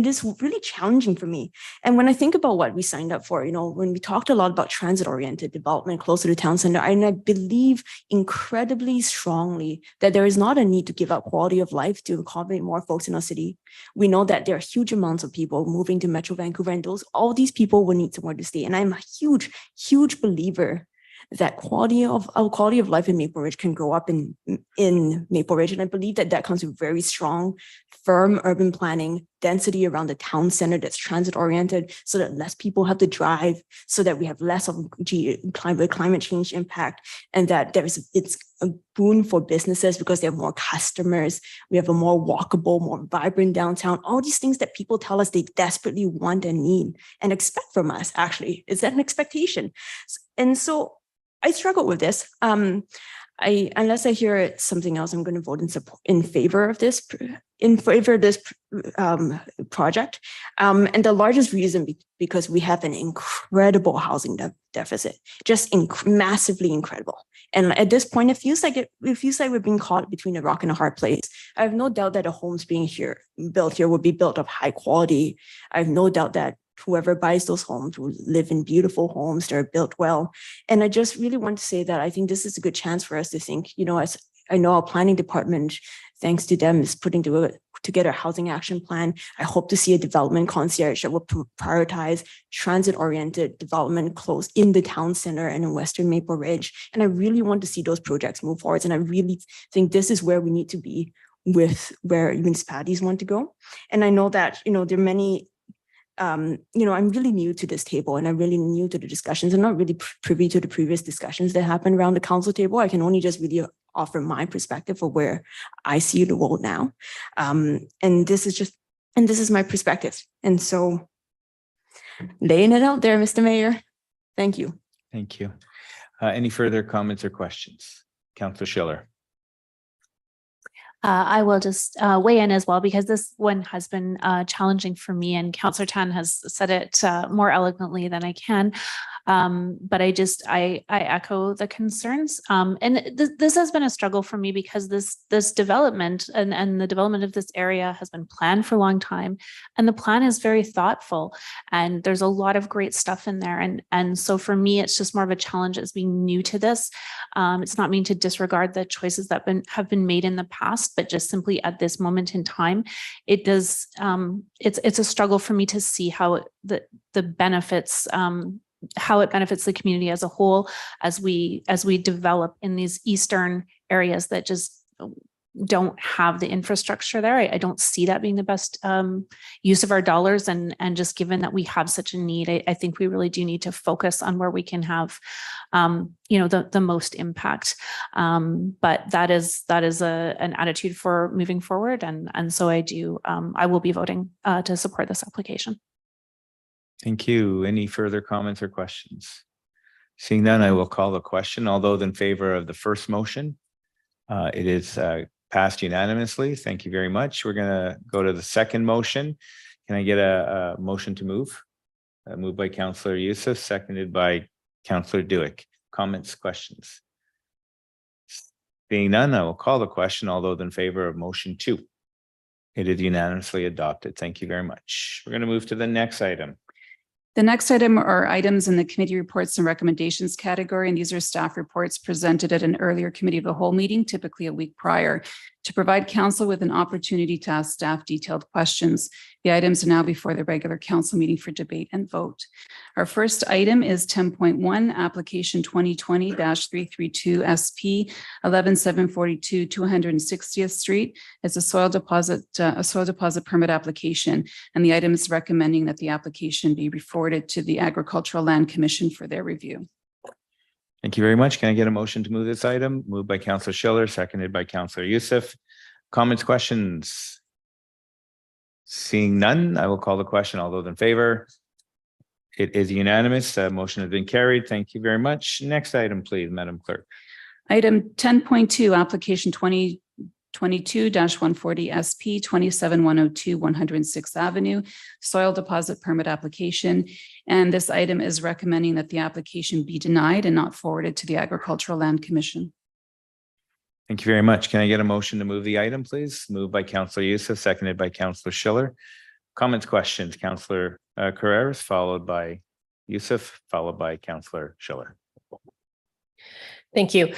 is really challenging for me. And when I think about what we signed up for, when we talked a lot about transit-oriented development closer to town center, and I believe incredibly strongly that there is not a need to give up quality of life to accommodate more folks in our city. We know that there are huge amounts of people moving to Metro Vancouver, and all these people will need somewhere to stay. And I'm a huge, huge believer that quality of life in Maple Ridge can grow up in Maple Ridge. And I believe that comes with very strong, firm urban planning, density around the town center that's transit oriented, so that less people have to drive, so that we have less of climate change impact, and that it's a boon for businesses because they have more customers. We have a more walkable, more vibrant downtown. All these things that people tell us they desperately want and need and expect from us, actually. Is that an expectation? And so I struggle with this. Unless I hear something else, I'm going to vote in favor of this project. And the largest reason because we have an incredible housing deficit, just massively incredible. And at this point, it feels like we're being caught between a rock and a hard place. I have no doubt that the homes being built here will be built of high quality. I have no doubt that whoever buys those homes will live in beautiful homes that are built well. And I just really want to say that I think this is a good chance for us to think, as I know our planning department, thanks to them, is putting together a housing action plan. I hope to see a development concierge that will prioritize transit-oriented development close in the town center and in Western Maple Ridge. And I really want to see those projects move forward. And I really think this is where we need to be with where municipalities want to go. And I know that, there are many, I'm really new to this table and I'm really new to the discussions. I'm not really privy to the previous discussions that happened around the council table. I can only just really offer my perspective of where I see the world now. And this is my perspective. And so laying it out there, Mr. Mayor. Thank you. Thank you. Any further comments or questions? Councillor Schiller. I will just weigh in as well, because this one has been challenging for me, and Councillor Tan has said it more eloquently than I can. But I echo the concerns. And this has been a struggle for me, because this development and the development of this area has been planned for a long time. And the plan is very thoughtful, and there's a lot of great stuff in there. And so for me, it's just more of a challenge as being new to this. It's not mean to disregard the choices that have been made in the past, but just simply at this moment in time, it does. It's a struggle for me to see how the benefits, how it benefits the community as a whole as we develop in these eastern areas that just don't have the infrastructure there. I don't see that being the best use of our dollars. And just given that we have such a need, I think we really do need to focus on where we can have, the most impact. But that is an attitude for moving forward. And so I will be voting to support this application. Thank you. Any further comments or questions? Seeing none, I will call the question. All those in favor of the first motion, it is passed unanimously. Thank you very much. We're going to go to the second motion. Can I get a motion to move? Moved by Councillor Youssef, seconded by Councillor Dewick. Comments, questions? Being none, I will call the question. All those in favor of motion 2. It is unanimously adopted. Thank you very much. We're going to move to the next item. The next item are items in the committee reports and recommendations category, and these are staff reports presented at an earlier committee of the whole meeting, typically a week prior, to provide council with an opportunity to ask staff detailed questions. The items are now before the regular council meeting for debate and vote. Our first item is 10.1, application 2020-332 SP 11742 260th Street. It's a soil deposit permit application, and the item is recommending that the application be forwarded to the Agricultural Land Commission for their review. Thank you very much. Can I get a motion to move this item? Moved by Councillor Schiller, seconded by Councillor Youssef. Comments, questions? Seeing none, I will call the question. All those in favor? It is unanimous. Motion has been carried. Thank you very much. Next item, please, Madam Clerk. Item 10.2, application 2022-140 SP 27102 106th Avenue, soil deposit permit application. And this item is recommending that the application be denied and not forwarded to the Agricultural Land Commission. Thank you very much. Can I get a motion to move the item, please? Moved by Councillor Youssef, seconded by Councillor Schiller. Comments, questions? Councillor Carreras, followed by Youssef, followed by Councillor Schiller. Thank you.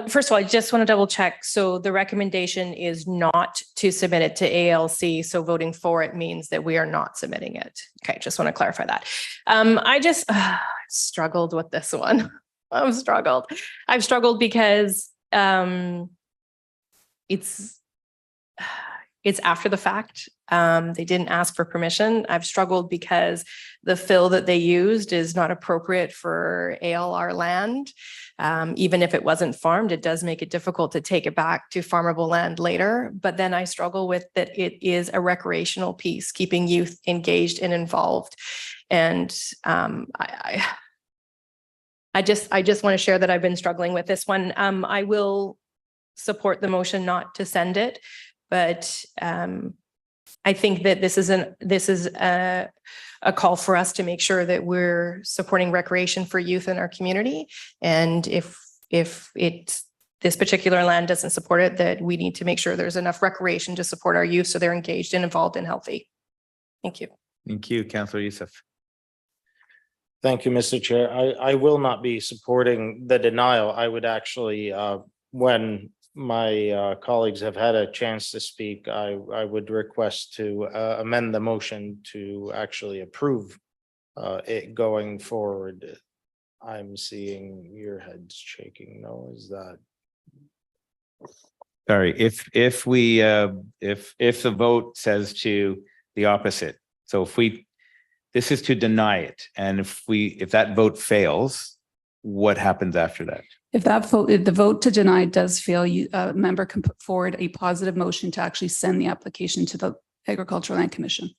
First of all, I just want to double check. So the recommendation is not to submit it to ALC. So voting for it means that we are not submitting it. Okay, just want to clarify that. I just struggled with this one. I've struggled because it's after the fact. They didn't ask for permission. I've struggled because the fill that they used is not appropriate for ALR land. Even if it wasn't farmed, it does make it difficult to take it back to farmable land later. But then I struggle with that it is a recreational piece, keeping youth engaged and involved. And I just want to share that I've been struggling with this one. I will support the motion not to send it, but I think that this is a call for us to make sure that we're supporting recreation for youth in our community. And if this particular land doesn't support it, that we need to make sure there's enough recreation to support our youth so they're engaged and involved and healthy. Thank you. Thank you, Councillor Youssef. Thank you, Mr. Chair. I will not be supporting the denial. I would actually, when my colleagues have had a chance to speak, I would request to amend the motion to actually approve it going forward. I'm seeing your heads shaking. No, is that? Sorry, if the vote says to the opposite, so this is to deny it, and if that vote fails, what happens after that? If the vote to deny does fail, a member can put forward a positive motion to actually send the application to the Agricultural Land Commission.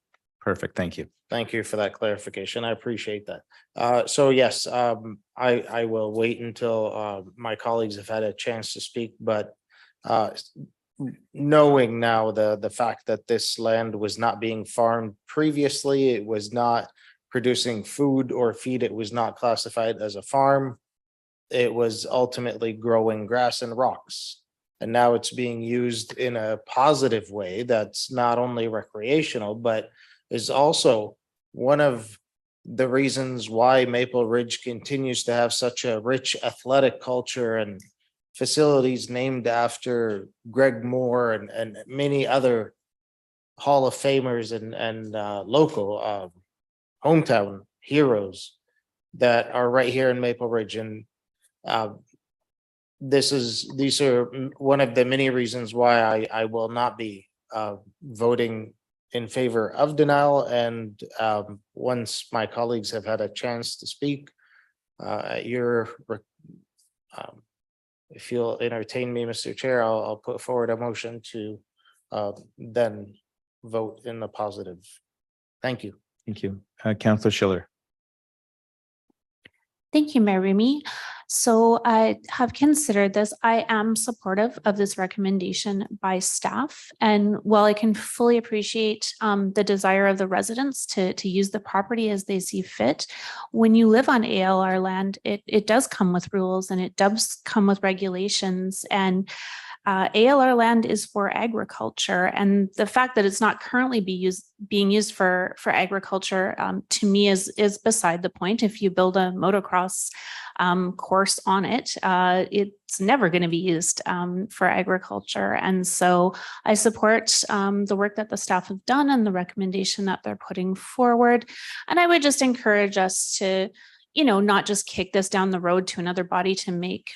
Perfect, thank you. Thank you for that clarification. I appreciate that. So yes, I will wait until my colleagues have had a chance to speak, but knowing now the fact that this land was not being farmed previously, it was not producing food or feed, it was not classified as a farm. It was ultimately growing grass and rocks. And now it's being used in a positive way that's not only recreational, but is also one of the reasons why Maple Ridge continues to have such a rich athletic culture and facilities named after Greg Moore and many other Hall of Famers and local hometown heroes that are right here in Maple Ridge. And these are one of the many reasons why I will not be voting in favor of denial. And once my colleagues have had a chance to speak, if you'll entertain me, Mr. Chair, I'll put forward a motion to then vote in the positive. Thank you. Thank you. Councillor Schiller. Thank you, Mayor Remy. So I have considered this. I am supportive of this recommendation by staff. And while I can fully appreciate the desire of the residents to use the property as they see fit, when you live on ALR land, it does come with rules and it does come with regulations. And ALR land is for agriculture, and the fact that it's not currently being used for agriculture to me is beside the point. If you build a motocross course on it, it's never going to be used for agriculture. And so I support the work that the staff have done and the recommendation that they're putting forward. And I would just encourage us to, not just kick this down the road to another body to make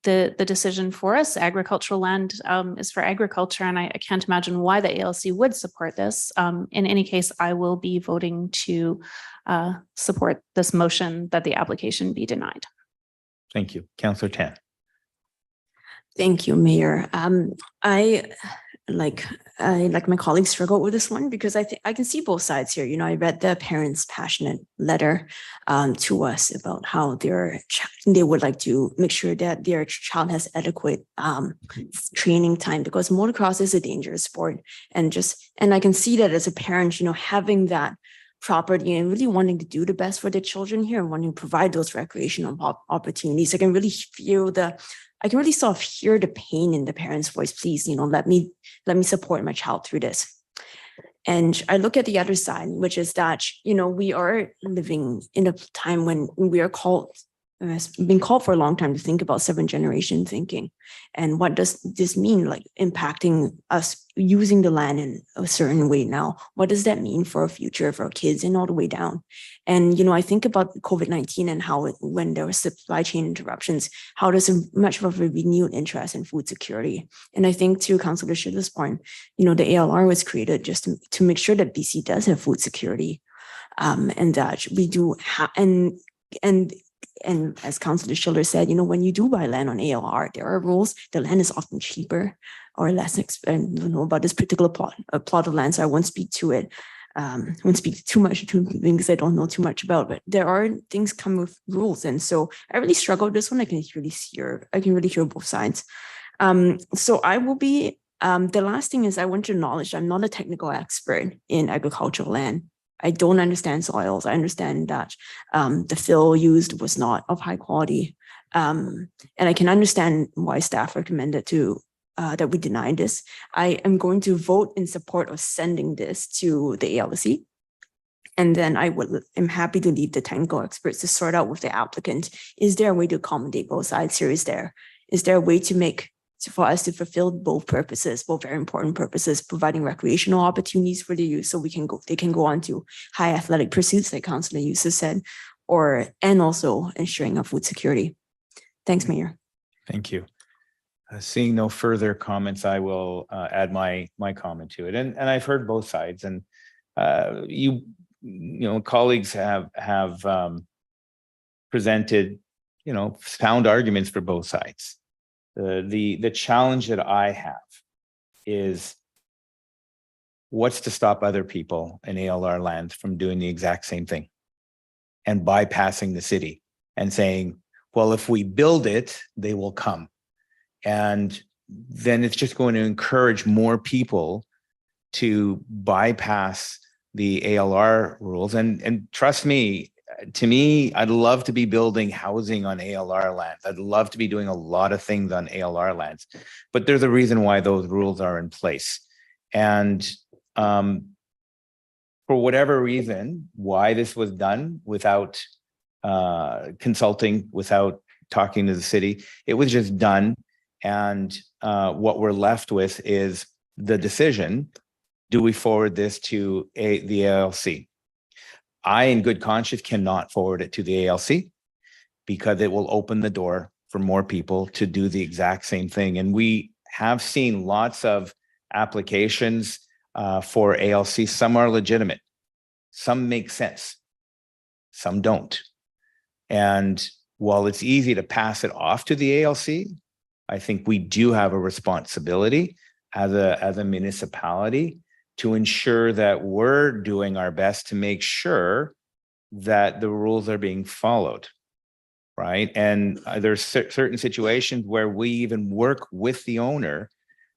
the decision for us. Agricultural land is for agriculture, and I can't imagine why the ALC would support this. In any case, I will be voting to support this motion that the application be denied. Thank you. Councillor Tan. Thank you, Mayor. I like my colleagues struggled with this one because I think I can see both sides here. I read the parents' passionate letter to us about how they would like to make sure that their child has adequate training time, because motocross is a dangerous sport. And I can see that as a parent, having that property and really wanting to do the best for their children here and wanting to provide those recreational opportunities. I can really sort of hear the pain in the parents' voice. Please, let me support my child through this. And I look at the other side, which is that, we are living in a time when we are been called for a long time to think about 7th generation thinking. And what does this mean, like impacting us using the land in a certain way now? What does that mean for our future, for our kids, and all the way down? And, I think about COVID-19 and how when there were supply chain interruptions, how there's much of a renewed interest in food security. And I think to Councillor Schiller's point, the ALR was created just to make sure that BC does have food security, and that we do and as Councillor Schiller said, when you do buy land on ALR, there are rules. The land is often cheaper or less expensive. About this particular plot of land, so I won't speak to it. I won't speak too much to things I don't know too much about, but there are things come with rules. And so I really struggle with this one. I can really hear both sides. So I will be, the last thing is I want to acknowledge I'm not a technical expert in agricultural land. I don't understand soils. I understand that the fill used was not of high quality. And I can understand why staff recommended that we deny this. I am going to vote in support of sending this to the ALC. And then am happy to leave the technical experts to sort out with the applicant. Is there a way to accommodate both sides here? Is there a way for us to fulfill both purposes, both very important purposes, providing recreational opportunities for the youth so they can go on to high athletic pursuits, like Councillor Eustace said, and also ensuring our food security. Thanks, Mayor. Thank you. Seeing no further comments, I will add my comment to it. And I've heard both sides, and you know, colleagues have presented, you know, sound arguments for both sides. The challenge that I have is what's to stop other people in ALR land from doing the exact same thing and bypassing the city and saying, well, if we build it, they will come. And then it's just going to encourage more people to bypass the ALR rules. And trust me, to me, I'd love to be building housing on ALR lands. I'd love to be doing a lot of things on ALR lands, but there's a reason why those rules are in place. And for whatever reason, why this was done without consulting, without talking to the city, it was just done. And what we're left with is the decision: do we forward this to the ALC? I, in good conscience, cannot forward it to the ALC because it will open the door for more people to do the exact same thing. And we have seen lots of applications for ALC. Some are legitimate, some make sense, some don't. And while it's easy to pass it off to the ALC, I think we do have a responsibility as a municipality to ensure that we're doing our best to make sure that the rules are being followed, right? And there's certain situations where we even work with the owner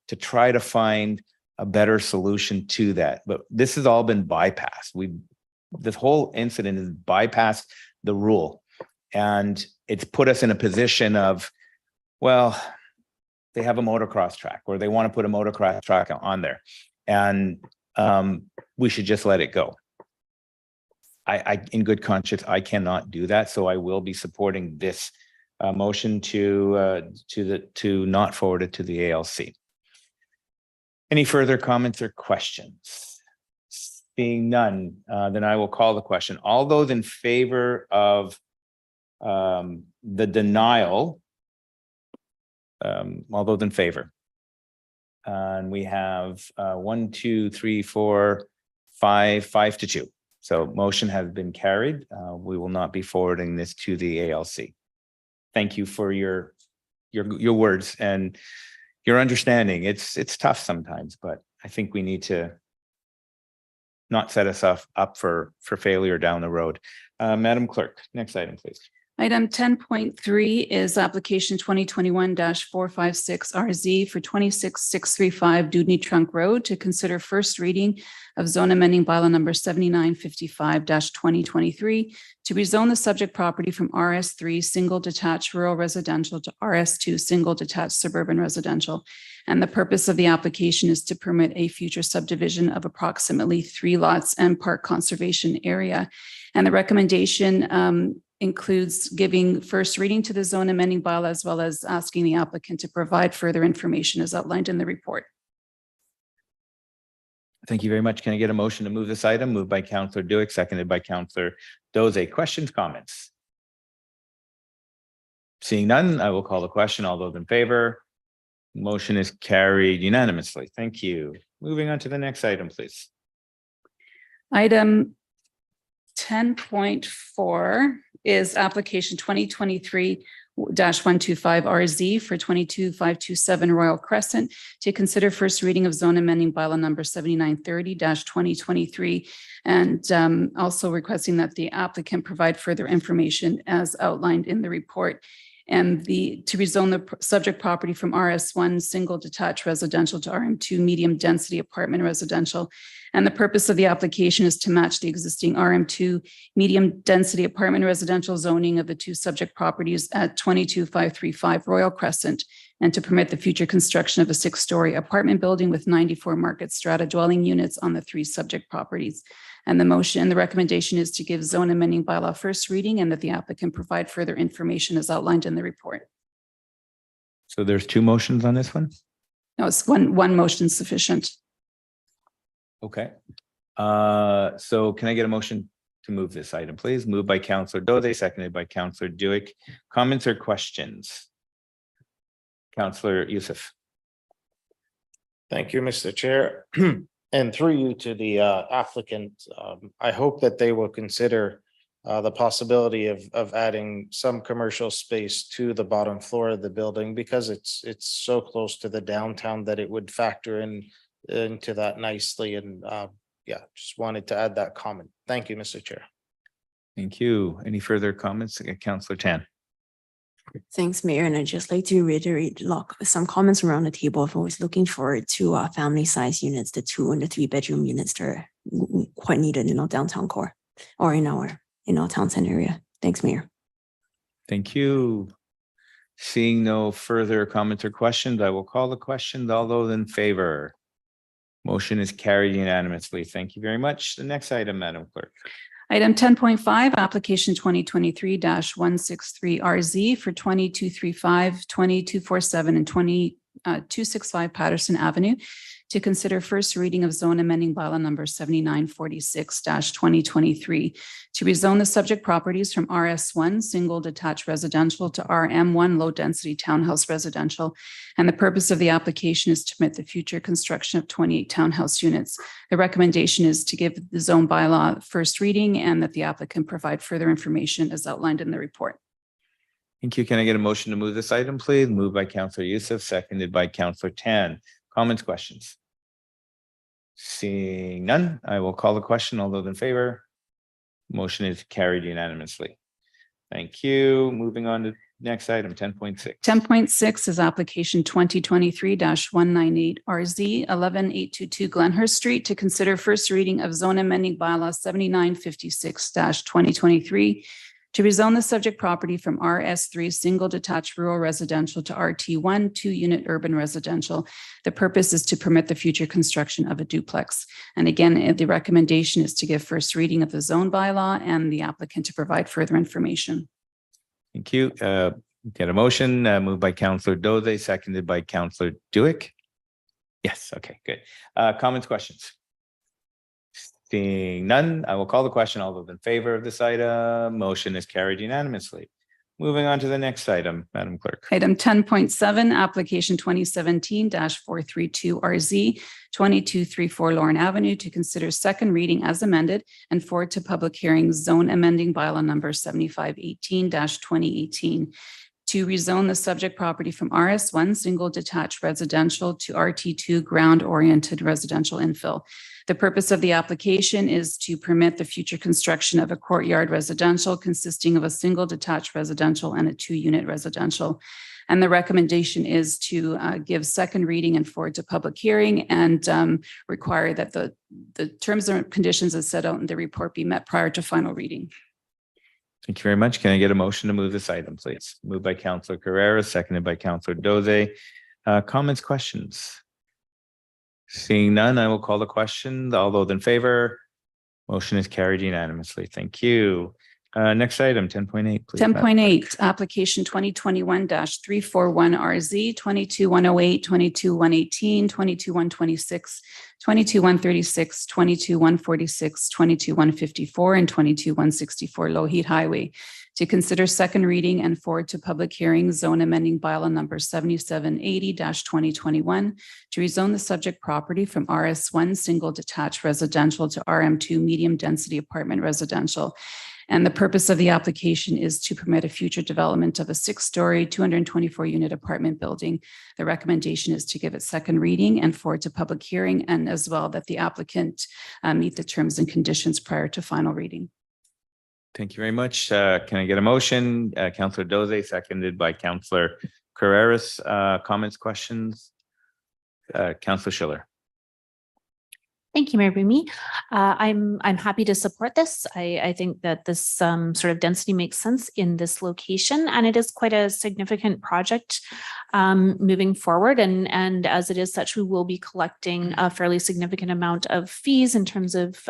to try to find a better solution to that. But this has all been bypassed. This whole incident has bypassed the rule. And it's put us in a position of, well, they have a motocross track, or they want to put a motocross track on there, and we should just let it go. I in good conscience, I cannot do that, so I will be supporting this motion to not forward it to the ALC. Any further comments or questions? Seeing none, then I will call the question. All those in favor of the denial, all those in favor? And we have 1, 2, 3, 4, 5 to 2. So motion has been carried. We will not be forwarding this to the ALC. Thank you for your words and your understanding. It's tough sometimes, but I think we need to not set us up for failure down the road. Madam Clerk, next item, please. Item 10.3 is application 2021-456RZ for 26635 Dudney Trunk Road to consider first reading of zone amending bylaw number 7955-2023 to rezone the subject property from RS3 single detached rural residential to RS2 single detached suburban residential. And the purpose of the application is to permit a future subdivision of approximately 3 lots and park conservation area. And the recommendation includes giving first reading to the zone amending bylaw, as well as asking the applicant to provide further information as outlined in the report. Thank you very much. Can I get a motion to move this item? Moved by Councillor Duick, seconded by Councillor Doze. Questions, comments? Seeing none, I will call the question. All those in favor? Motion is carried unanimously. Thank you. Moving on to the next item, please. Item 10.4 is application 2023-125RZ for 22527 Royal Crescent to consider first reading of zone amending bylaw number 7930-2023, and also requesting that the applicant provide further information as outlined in the report. And to rezone the subject property from RS1 single detached residential to RM2 medium density apartment residential. And the purpose of the application is to match the existing RM2 medium density apartment residential zoning of the 2 subject properties at 22535 Royal Crescent, and to permit the future construction of a 6-story apartment building with 94 market strata dwelling units on the 3 subject properties. And the recommendation is to give zone amending bylaw first reading and that the applicant provide further information as outlined in the report. So there's two motions on this one? No, it's one motion sufficient. Okay. So can I get a motion to move this item, please? Moved by Counselor Doze, seconded by Counselor Duick. Comments or questions? Counselor Youssef. Thank you, Mr. Chair. And through you to the applicant, I hope that they will consider the possibility of adding some commercial space to the bottom floor of the building because it's so close to the downtown that it would factor into that nicely. And yeah, just wanted to add that comment. Thank you, Mr. Chair. Thank you. Any further comments? Counselor Chan. Thanks, Mayor. And I'd just like to reiterate some comments around the table. I'm always looking forward to family size units, the 2 and the 3 bedroom units that are quite needed in our downtown core or in our town center area. Thanks, Mayor. Thank you. Seeing no further comments or questions, I will call the question. All those in favor? Motion is carried unanimously. Thank you very much. The next item, Madam Clerk. Item 10.5, application 2023-163RZ for 2235, 2247, and 2265 Patterson Avenue to consider first reading of zone amending bylaw number 7946-2023 to rezone the subject properties from RS1 single detached residential to RM1 low density townhouse residential. And the purpose of the application is to permit the future construction of 28 townhouse units. The recommendation is to give the zone bylaw first reading and that the applicant provide further information as outlined in the report. Thank you. Can I get a motion to move this item, please? Moved by Counselor Youssef, seconded by Counselor Tan. Comments, questions? Seeing none, I will call the question. All those in favor? Motion is carried unanimously. Thank you. Moving on to next item, 10.6. 10.6 is application 2023-198RZ 11822 Glenhurst Street to consider first reading of zone amending bylaw 7956-2023 to rezone the subject property from RS3 single detached rural residential to RT1 2-unit urban residential. The purpose is to permit the future construction of a duplex. And again, the recommendation is to give first reading of the zone bylaw and the applicant to provide further information. Thank you. Get a motion moved by Counselor Doze, seconded by Counselor Duick. Yes. Okay, good. Comments, questions? Seeing none, I will call the question. All those in favor of this item, motion is carried unanimously. Moving on to the next item, Madam Clerk. Item 10.7, application 2017-432RZ 2234 Lorne Avenue to consider second reading as amended and forward to public hearing zone amending bylaw number 7518-2018 to rezone the subject property from RS1 single detached residential to RT2 ground oriented residential infill. The purpose of the application is to permit the future construction of a courtyard residential consisting of a single detached residential and a 2-unit residential. And the recommendation is to give second reading and forward to public hearing and require that the terms and conditions as set out in the report be met prior to final reading. Thank you very much. Can I get a motion to move this item, please? Moved by Counselor Carrera, seconded by Counselor Doze. Comments, questions? Seeing none, I will call the question. All those in favor, motion is carried unanimously. Thank you. Next item, 10.8, please. 10.8, application 2021-341RZ 22108, 22118, 22126, 22136, 22146, 22154, and 22164 Lougheed Highway to consider second reading and forward to public hearing zone amending bylaw number 7780-2021 to rezone the subject property from RS1 single detached residential to RM2 medium density apartment residential. And the purpose of the application is to permit a future development of a 6-story, 224-unit apartment building. The recommendation is to give it second reading and forward to public hearing, and as well that the applicant meet the terms and conditions prior to final reading. Thank you very much. Can I get a motion? Counselor Doze, seconded by Counselor Carreras. Comments, questions? Counselor Schiller. Thank you, Mayor Remy. I'm happy to support this. I think that this sort of density makes sense in this location, and it is quite a significant project moving forward. And as it is such, we will be collecting a fairly significant amount of fees in terms of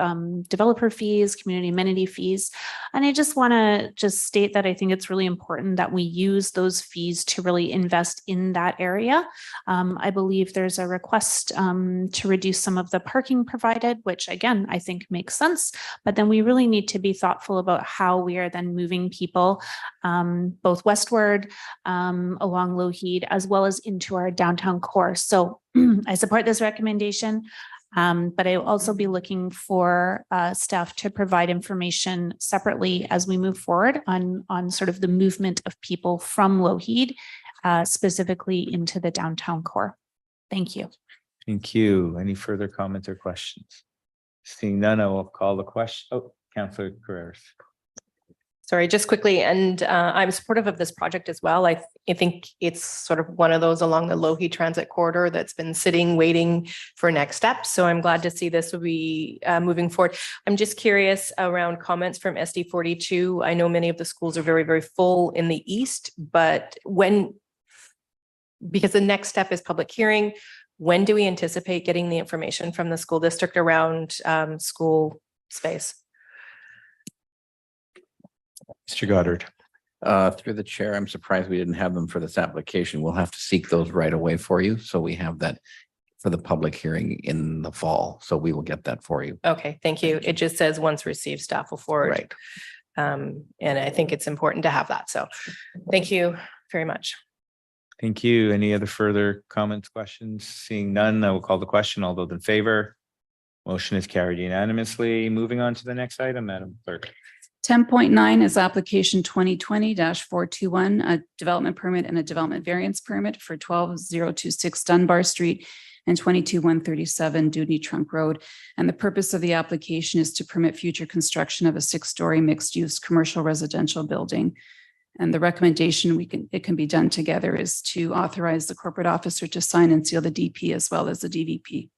developer fees, community amenity fees. And I just want to state that I think it's really important that we use those fees to really invest in that area. I believe there's a request to reduce some of the parking provided, which again, I think makes sense. But then we really need to be thoughtful about how we are then moving people both westward along Lougheed, as well as into our downtown core. So I support this recommendation. But I will also be looking for staff to provide information separately as we move forward on sort of the movement of people from Lougheed, specifically into the downtown core. Thank you. Thank you. Any further comments or questions? Seeing none, I will call the question. Oh, Councillor Carreras. Sorry, just quickly, and I'm supportive of this project as well. I think it's sort of one of those along the Lougheed Transit Corridor that's been sitting, waiting for next steps. So I'm glad to see this will be moving forward. I'm just curious around comments from SD 42. I know many of the schools are very, very full in the east, but because the next step is public hearing, when do we anticipate getting the information from the school district around school space? Mr. Goddard. Through the chair, I'm surprised we didn't have them for this application. We'll have to seek those right away for you. So we have that for the public hearing in the fall. So we will get that for you. Okay, thank you. It just says once received, staff will forward. Right. And I think it's important to have that. So thank you very much. Thank you. Any other further comments, questions? Seeing none, I will call the question. All those in favor? Motion is carried unanimously. Moving on to the next item, Madam Clerk. 10.9 is application 2020-421, a development permit and a development variance permit for 12026 Dunbar Street and 22137 Dewdney Trunk Road. And the purpose of the application is to permit future construction of a 6-story mixed-use commercial residential building. And the recommendation it can be done together is to authorize the corporate officer to sign and seal the DP as well as the DVP.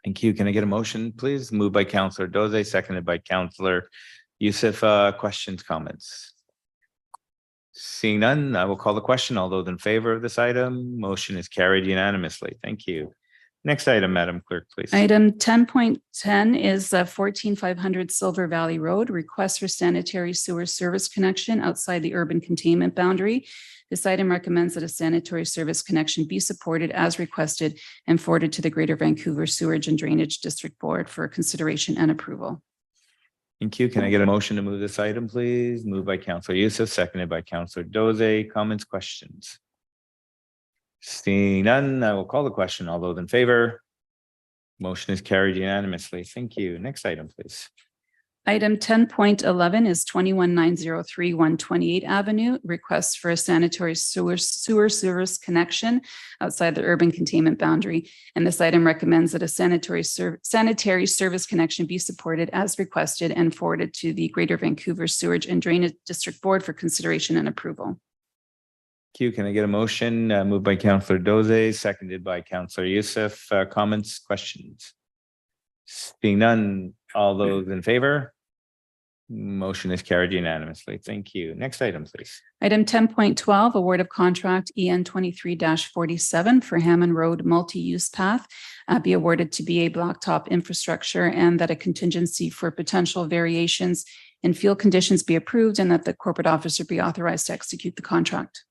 Thank you. Can I get a motion, please? Moved by Councillor Doze, seconded by Councillor Youssef. Questions, comments? Seeing none, I will call the question. All those in favor of this item, motion is carried unanimously. Thank you. Next item, Madam Clerk, please. Item 10.10 is 14500 Silver Valley Road, request for sanitary sewer service connection outside the urban containment boundary. This item recommends that a sanitary service connection be supported as requested and forwarded to the Greater Vancouver Sewerage and Drainage District Board for consideration and approval. Thank you. Can I get a motion to move this item, please? Moved by Councillor Youssef, seconded by Councillor Doze. Comments, questions? Seeing none, I will call the question. All those in favor? Motion is carried unanimously. Thank you. Next item, please. Item 10.11 is 21903 128 Avenue, request for a sanitary sewer service connection outside the urban containment boundary. And this item recommends that a sanitary service connection be supported as requested and forwarded to the Greater Vancouver Sewerage and Drainage District Board for consideration and approval. Thank you. Can I get a motion? Moved by Councillor Doze, seconded by Councillor Youssef. Comments, questions? Seeing none, all those in favor? Motion is carried unanimously. Thank you. Next item, please. Item 10.12, award of contract EN 23-47 for Hammond Road multi-use path be awarded to BA Blacktop Infrastructure, and that a contingency for potential variations in field conditions be approved and that the corporate officer be authorized to execute the contract.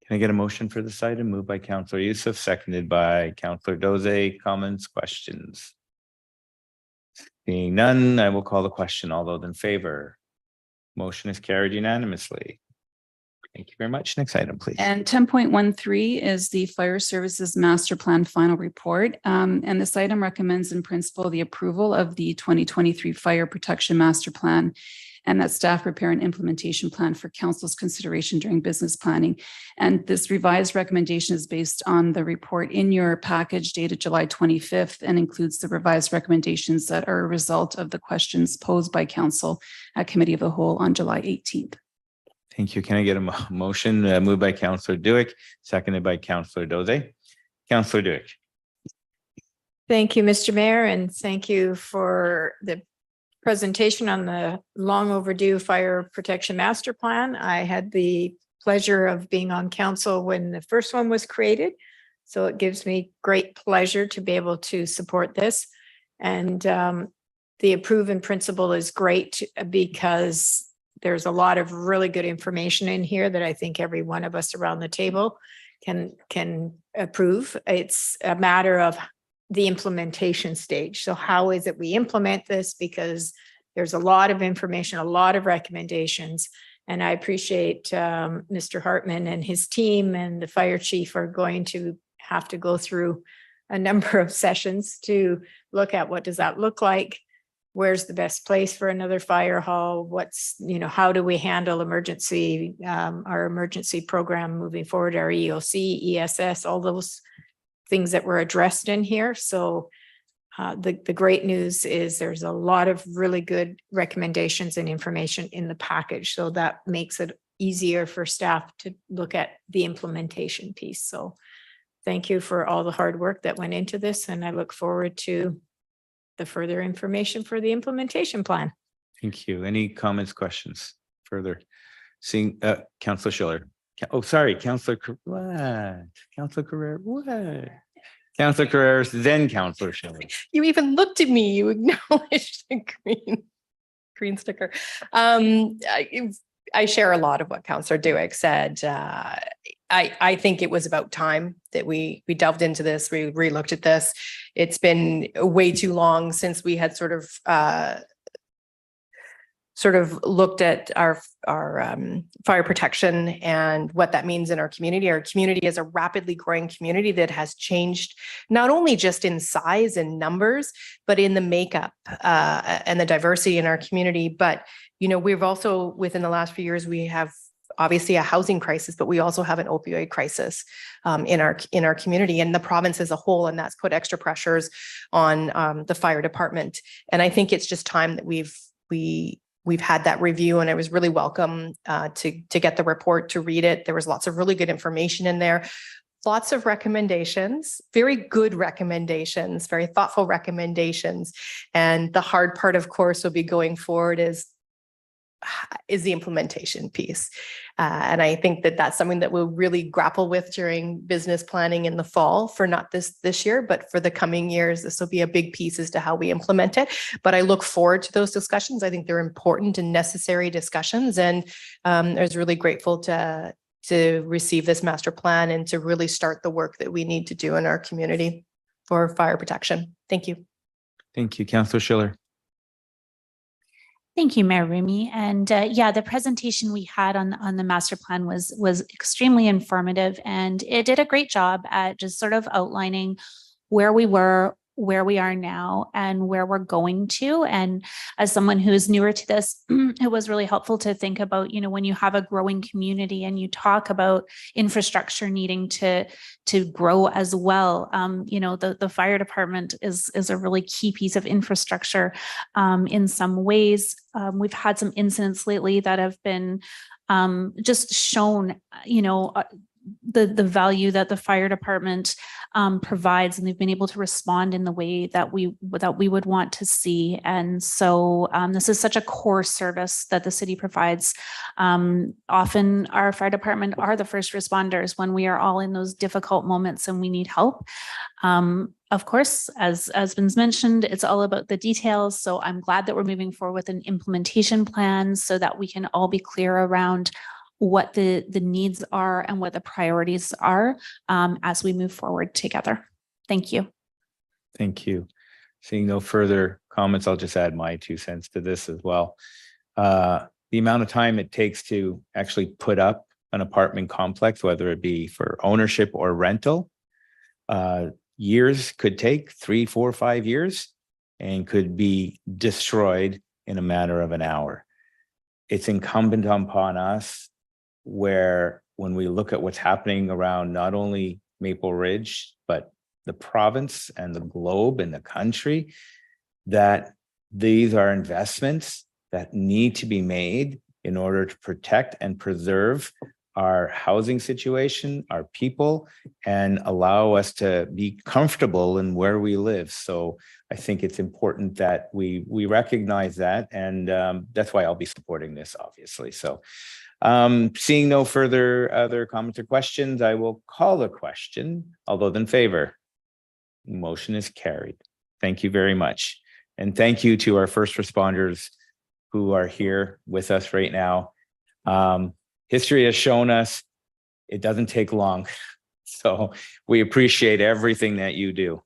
Can I get a motion for this item? Moved by Councillor Youssef, seconded by Councillor Doze. Comments, questions? Seeing none, I will call the question. All those in favor? Motion is carried unanimously. Thank you very much. Next item, please. And 10.13 is the Fire Services Master Plan Final Report. And this item recommends in principle the approval of the 2023 Fire Protection Master Plan, and that staff prepare an implementation plan for council's consideration during business planning. And this revised recommendation is based on the report in your package dated July 25th and includes the revised recommendations that are a result of the questions posed by council at Committee of the Whole on July 18th. Thank you. Can I get a motion? Moved by Councillor Duick, seconded by Councillor Doze. Councillor Duick. Thank you, Mr. Mayor, and thank you for the presentation on the long overdue fire protection master plan. I had the pleasure of being on council when the first one was created. So it gives me great pleasure to be able to support this. And the approve in principle is great because there's a lot of really good information in here that I think every one of us around the table can approve. It's a matter of the implementation stage. So how is it we implement this? Because there's a lot of information, a lot of recommendations. And I appreciate Mr. Hartman and his team and the fire chief are going to have to go through a number of sessions to look at what does that look like? Where's the best place for another fire hall? What's, how do we handle emergency, our emergency program moving forward, our EOC, ESS, all those things that were addressed in here. So the great news is there's a lot of really good recommendations and information in the package. So that makes it easier for staff to look at the implementation piece. So thank you for all the hard work that went into this. And I look forward to the further information for the implementation plan. Thank you. Any comments, questions further? Seeing Councillor Schiller. Oh, sorry, Councillor, what? Councillor Carrera, what? Councillor Carreras, then Councillor Schiller. You even looked at me, you acknowledged the green sticker. I share a lot of what Councillor Duick said. I think it was about time that we delved into this, we relooked at this. It's been way too long since we had sort of looked at our fire protection and what that means in our community. Our community is a rapidly growing community that has changed not only just in size and numbers, but in the makeup and the diversity in our community. But, we've also, within the last few years, we have obviously a housing crisis, but we also have an opioid crisis in our community and the province as a whole, and that's put extra pressures on the fire department. And I think it's just time that we've had that review, and it was really welcome to get the report, to read it. There was lots of really good information in there, lots of recommendations, very good recommendations, very thoughtful recommendations. And the hard part, of course, will be going forward is the implementation piece. And I think that that's something that we'll really grapple with during business planning in the fall for not this year, but for the coming years. This will be a big piece as to how we implement it. But I look forward to those discussions. I think they're important and necessary discussions. And I was really grateful to receive this master plan and to really start the work that we need to do in our community for fire protection. Thank you. Thank you, Councillor Schiller. Thank you, Mayor Remy. And the presentation we had on the master plan was extremely informative, and it did a great job at just sort of outlining where we were, where we are now, and where we're going to. And as someone who is newer to this, it was really helpful to think about, when you have a growing community and you talk about infrastructure needing to grow as well. The fire department is a really key piece of infrastructure in some ways. We've had some incidents lately that have been just shown, the value that the fire department provides, and they've been able to respond in the way that we would want to see. And so this is such a core service that the city provides. Often our fire department are the first responders when we are all in those difficult moments and we need help. Of course, as been mentioned, it's all about the details. So I'm glad that we're moving forward with an implementation plan so that we can all be clear around what the needs are and what the priorities are as we move forward together. Thank you. Thank you. Seeing no further comments, I'll just add my 2 cents to this as well. The amount of time it takes to actually put up an apartment complex, whether it be for ownership or rental, years could take 3, 4, 5 years and could be destroyed in a matter of an hour. It's incumbent upon us, where when we look at what's happening around not only Maple Ridge, but the province and the globe and the country, that these are investments that need to be made in order to protect and preserve our housing situation, our people, and allow us to be comfortable in where we live. So I think it's important that we recognize that, and that's why I'll be supporting this, obviously. So seeing no further other comments or questions, I will call the question. All those in favor? Motion is carried. Thank you very much. And thank you to our first responders who are here with us right now. History has shown us it doesn't take long. So we appreciate everything that you do.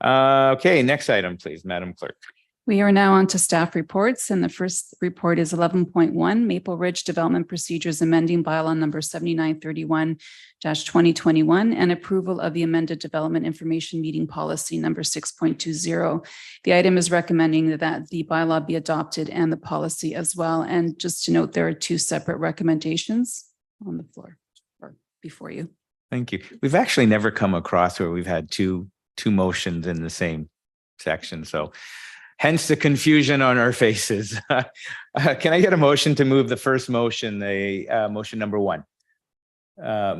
Okay, next item, please, Madam Clerk. We are now on to staff reports, and the first report is 11.1 Maple Ridge Development Procedures amending bylaw number 7931-2021 and approval of the amended development information meeting policy number 6.20. The item is recommending that the bylaw be adopted and the policy as well. And just to note, there are two separate recommendations on the floor or before you. Thank you. We've actually never come across where we've had two motions in the same section. So hence the confusion on our faces. Can I get a motion to move the first motion, motion number 1?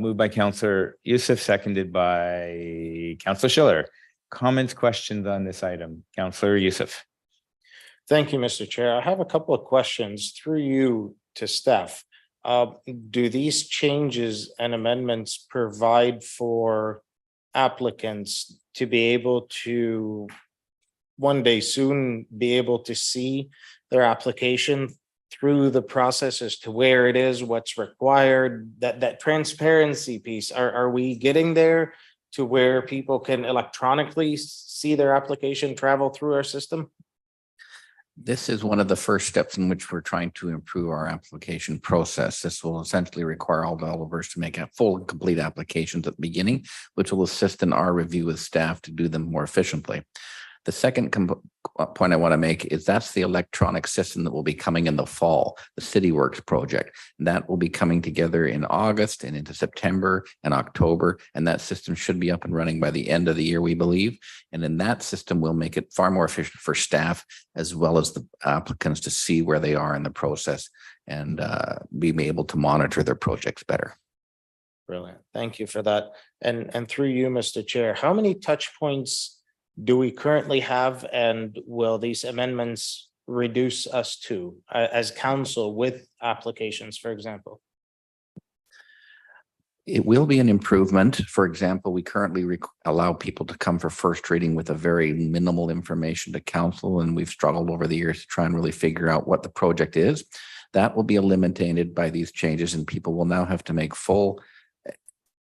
Moved by Councillor Youssef, seconded by Councillor Schiller. Comments, questions on this item? Councillor Youssef. Thank you, Mr. Chair. I have a couple of questions through you to staff. Do these changes and amendments provide for applicants to be able to one day soon be able to see their application through the process as to where it is, what's required, that transparency piece? Are we getting there to where people can electronically see their application travel through our system? This is one of the first steps in which we're trying to improve our application process. This will essentially require all developers to make a full and complete applications at the beginning, which will assist in our review with staff to do them more efficiently. The second point I want to make is that's the electronic system that will be coming in the fall, the CityWorks project. And that will be coming together in August and into September and October. And that system should be up and running by the end of the year, we believe. And in that system, we'll make it far more efficient for staff as well as the applicants to see where they are in the process and be able to monitor their projects better. Brilliant. Thank you for that. And through you, Mr. Chair, how many touch points do we currently have, and will these amendments reduce us to as council with applications, for example? It will be an improvement. For example, we currently allow people to come for first reading with a very minimal information to council, and we've struggled over the years to try and really figure out what the project is. That will be eliminated by these changes, and people will now have to make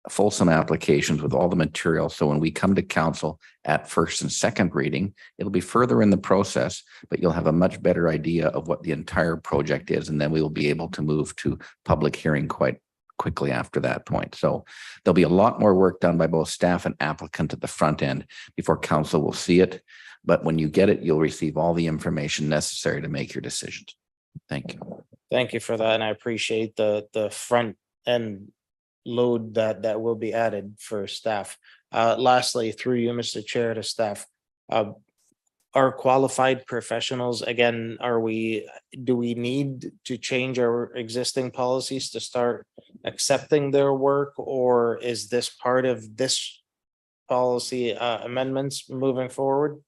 fulsome applications with all the material. So when we come to council at first and second reading, it'll be further in the process, but you'll have a much better idea of what the entire project is. And then we will be able to move to public hearing quite quickly after that point. So there'll be a lot more work done by both staff and applicant at the front end before council will see it. But when you get it, you'll receive all the information necessary to make your decisions. Thank you. Thank you for that. And I appreciate the front end load that will be added for staff. Lastly, through you, Mr. Chair, to staff, are qualified professionals, again, do we need to change our existing policies to start accepting their work, or is this part of this policy amendments moving forward?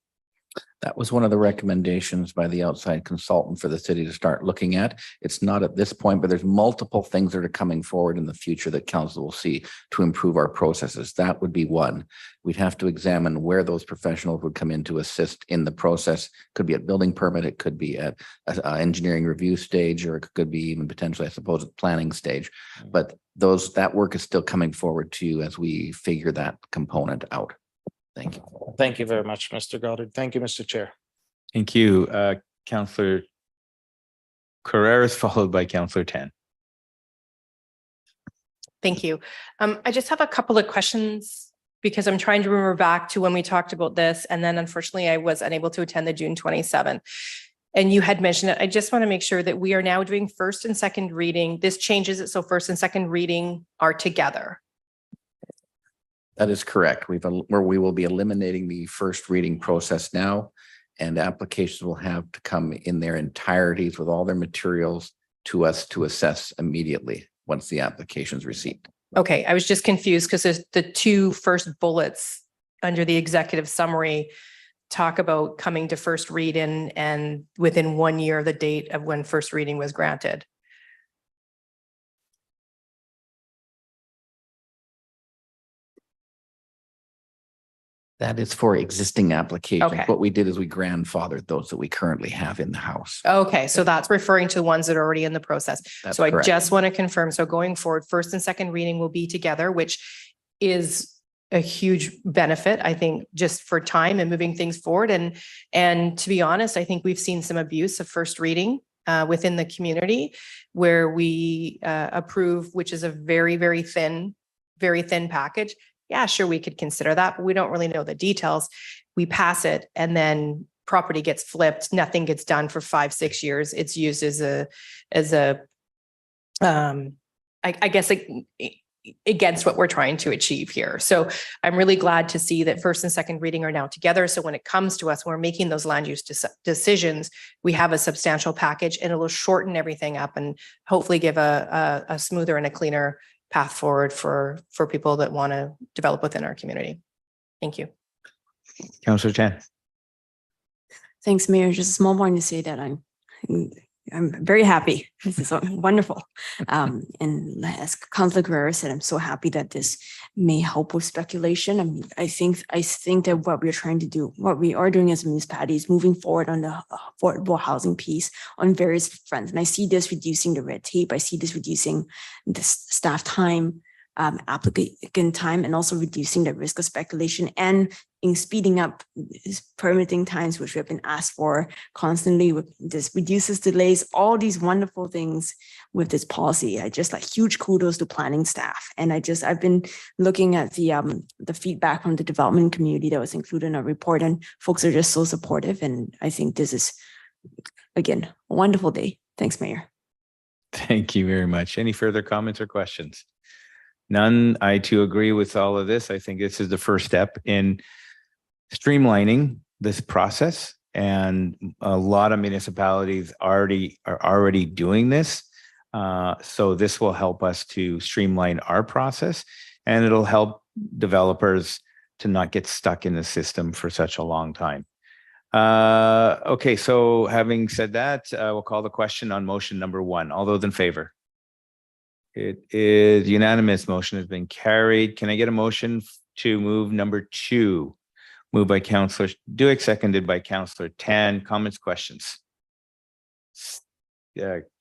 That was one of the recommendations by the outside consultant for the city to start looking at. It's not at this point, but there's multiple things that are coming forward in the future that council will see to improve our processes. That would be one. We'd have to examine where those professionals would come in to assist in the process. Could be at building permit, it could be at engineering review stage, or it could be even potentially, I suppose, at planning stage. But that work is still coming forward to you as we figure that component out. Thank you. Thank you very much, Mr. Goddard. Thank you, Mr. Chair. Thank you, Councillor Carreras, followed by Councillor Tan. Thank you. I just have a couple of questions because I'm trying to remember back to when we talked about this, and then unfortunately I was unable to attend the June 27th. And you had mentioned it. I just want to make sure that we are now doing first and second reading. This changes it so first and second reading are together. That is correct. We will be eliminating the first reading process now, and applications will have to come in their entireties with all their materials to us to assess immediately. once the application is received. Okay, I was just confused because there's the two first bullets under the executive summary talk about coming to first read in and within 1 year of the date of when first reading was granted. That is for existing applications. Okay. What we did is we grandfathered those that we currently have in the house. Okay, so that's referring to the ones that are already in the process. That's So I correct. just want to confirm, so going forward, first and second reading will be together, which is a huge benefit, I think, just for time and moving things forward. And to be honest, I think we've seen some abuse of first reading within the community where we approve, which is a very, very thin package. Yeah, sure, we could consider that, but we don't really know the details. We pass it and then property gets flipped, nothing gets done for 5-6 years. It's used as a I guess against what we're trying to achieve here. So I'm really glad to see that first and second reading are now together. So when it comes to us, when we're making those land use decisions, we have a substantial package and it will shorten everything up and hopefully give a smoother and a cleaner path forward for people that want to develop within our community. Thank you. Councillor Chan. Thanks, Mayor. Just a small point to say that I'm very happy. This is wonderful. And as Councillor Guerrero said, I'm so happy that this may help with speculation. I mean, I think that what we're trying to do, what we are doing as a municipality is moving forward on the affordable housing piece on various fronts. And I see this reducing the red tape. I see this reducing the staff time, applicant time, and also reducing the risk of speculation and in speeding up permitting times, which we have been asked for constantly. This reduces delays, all these wonderful things with this policy. I just like huge kudos to planning staff. And I've been looking at the feedback from the development community that was included in our report, and folks are just so supportive. And I think this is, again, a wonderful day. Thanks, Mayor. Thank you very much. Any further comments or questions? None. I too agree with all of this. I think this is the first step in streamlining this process, and a lot of municipalities are already doing this. So this will help us to streamline our process, and it'll help developers to not get stuck in the system for such a long time. Okay, so having said that, we'll call the question on motion number 1. All those in favor? It is unanimous. Motion has been carried. Can I get a motion to move number 2? Moved by Councillor Duick, seconded by Councillor Tan. Comments, questions?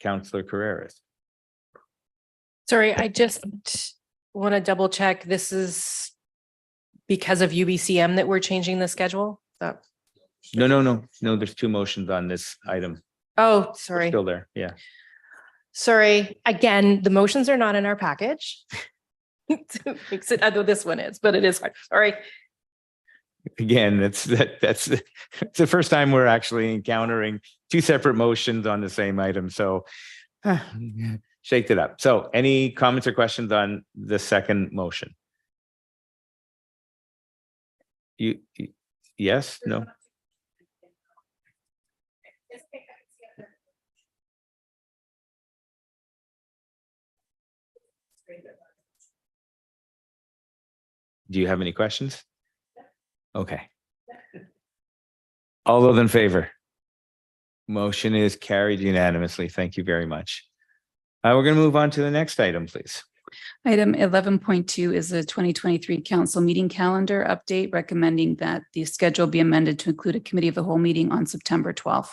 Councillor Carreras. Sorry, I just want to double check. This is because of UBCM that we're changing the schedule? No. There's 2 motions on this item. Oh, sorry. Still there. Yeah. Sorry. Again, the motions are not in our package. Makes it, although this one is, but it is hard. Sorry. Again, that's the first time we're actually encountering 2 separate motions on the same item. So shake it up. So any comments or questions on the second motion? Yes, no? Do you have any questions? Okay. All those in favor? Motion is carried unanimously. Thank you very much. We're going to move on to the next item, please. Item 11.2 is a 2023 council meeting calendar update, recommending that the schedule be amended to include a committee of the whole meeting on September 12th.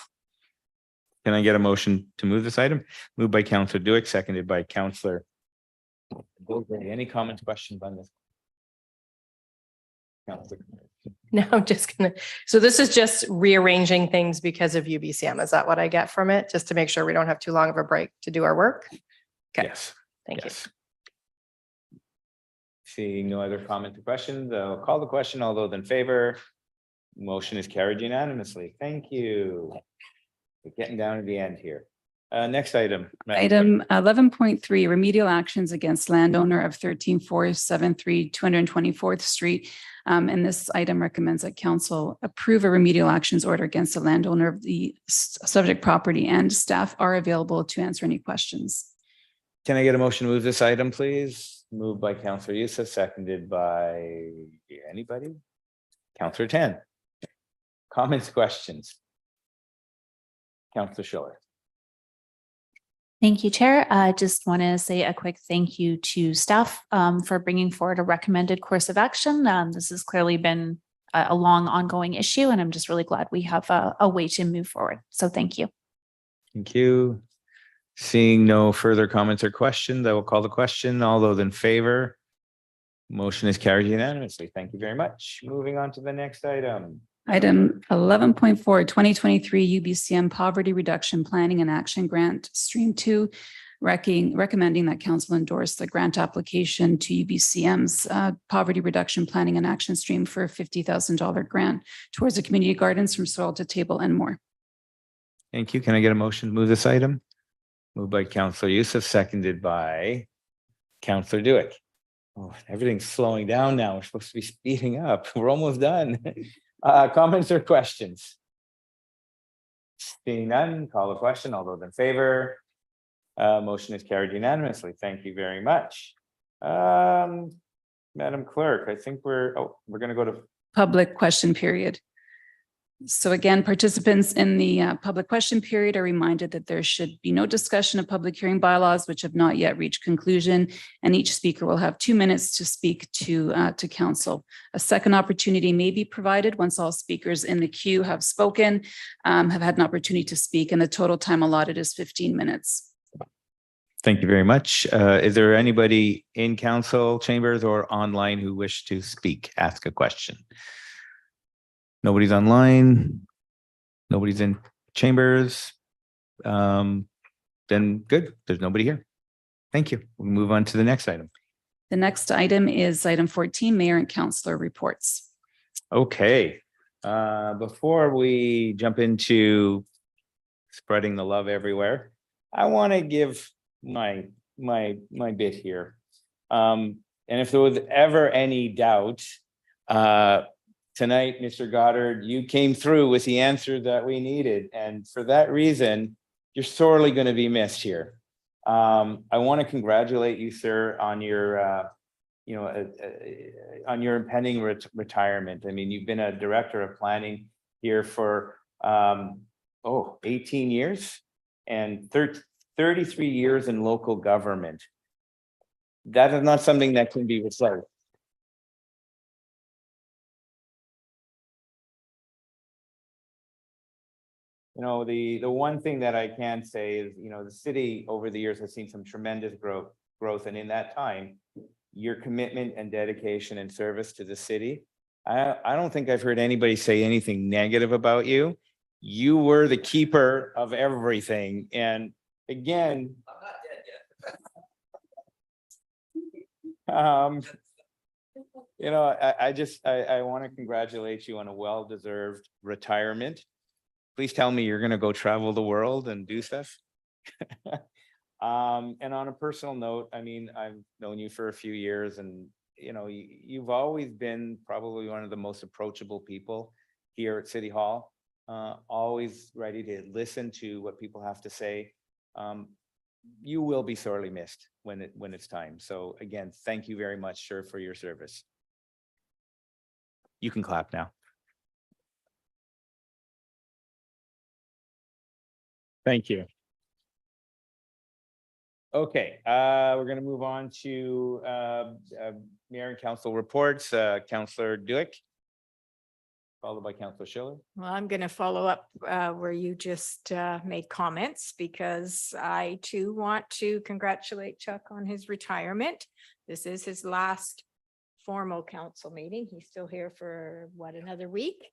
Can I get a motion to move this item? Moved by Councillor Duick, seconded by Councillor. Any comments, questions on this? No, I'm just gonna, so this is just rearranging things because of UBCM. Is that what I get from it? Just to make sure we don't have too long of a break to do our work? Okay, Yes. thank you. Yes. Seeing no other comments or questions, I'll call the question. All those in favor? Motion is carried unanimously. Thank you. We're getting down to the end here. Next item. Item 11.3, remedial actions against landowner of 13473 224th Street. And this item recommends that council approve a remedial actions order against the landowner of the subject property, and staff are available to answer any questions. Can I get a motion to move this item, please? Moved by Counselor Youssef, seconded by anybody? Counselor Ten. Comments, questions? Counselor Schiller. Thank you, Chair. I just want to say a quick thank you to staff for bringing forward a recommended course of action. This has clearly been a long ongoing issue, and I'm just really glad we have a way to move forward. So thank you. Thank you. Seeing no further comments or questions, I will call the question. All those in favor? Motion is carried unanimously. Thank you very much. Moving on to the next item. Item 11.4, 2023 UBCM Poverty Reduction Planning and Action Grant Stream 2, recommending that council endorse the grant application to UBCM's Poverty Reduction Planning and Action Stream for a $50,000 grant towards the community gardens from soil to table and more. Thank you. Can I get a motion to move this item? Moved by Counselor Youssef, seconded by Counselor Duick. Oh, everything's slowing down now. We're supposed to be speeding up. We're almost done. Comments or questions? Seeing none, call the question. All those in favor? Motion is carried unanimously. Thank you very much. Madam Clerk, I think we're going to go to Public question period. So again, participants in the public question period are reminded that there should be no discussion of public hearing bylaws which have not yet reached conclusion, and each speaker will have 2 minutes to speak to council. A second opportunity may be provided once all speakers in the queue have spoken, have had an opportunity to speak, and the total time allotted is 15 minutes. Thank you very much. Is there anybody in council chambers or online who wish to speak, ask a question? Nobody's online. Nobody's in chambers. Then good. There's nobody here. Thank you. We'll move on to the next item. The next item is item 14, Mayor and Councillor reports. Okay. Before we jump into spreading the love everywhere, I want to give my bit here. And if there was ever any doubt, tonight, Mr. Goddard, you came through with the answer that we needed. And for that reason, you're sorely going to be missed here. I want to congratulate you, sir, on your, on your impending retirement. I mean, you've been a director of planning here for 18 years and 33 years in local government. That is not something that can be replaced. You know, the one thing that I can say is, you know, the city over the years has seen some tremendous growth. And in that time, your commitment and dedication and service to the city, I don't think I've heard anybody say anything negative about you. You were the keeper of everything. And again, you know, I want to congratulate you on a well-deserved retirement. Please tell me you're going to go travel the world and do stuff. And on a personal note, I mean, I've known you for a few years, and you know, you've always been probably one of the most approachable people here at City Hall. Always ready to listen to what people have to say. You will be sorely missed when it's time. So again, thank you very much, sir, for your service. You can clap now. Thank you. Okay, we're going to move on to Mayor and Council reports. Councillor Duick, followed by Councillor Schiller. Well, I'm going to follow up where you just made comments, because I too want to congratulate Chuck on his retirement. This is his last formal council meeting. He's still here for another week.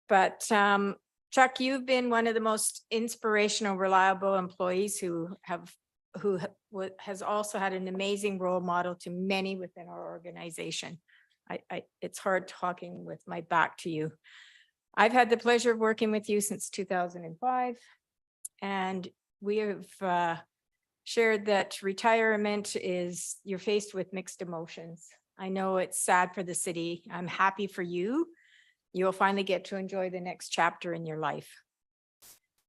But Chuck, you've been one of the most inspirational, reliable employees who has also had an amazing role model to many within our organization. It's hard talking with my back to you. I've had the pleasure of working with you since 2005, and we have shared that retirement is, you're faced with mixed emotions. I know it's sad for the city. I'm happy for you. You'll finally get to enjoy the next chapter in your life.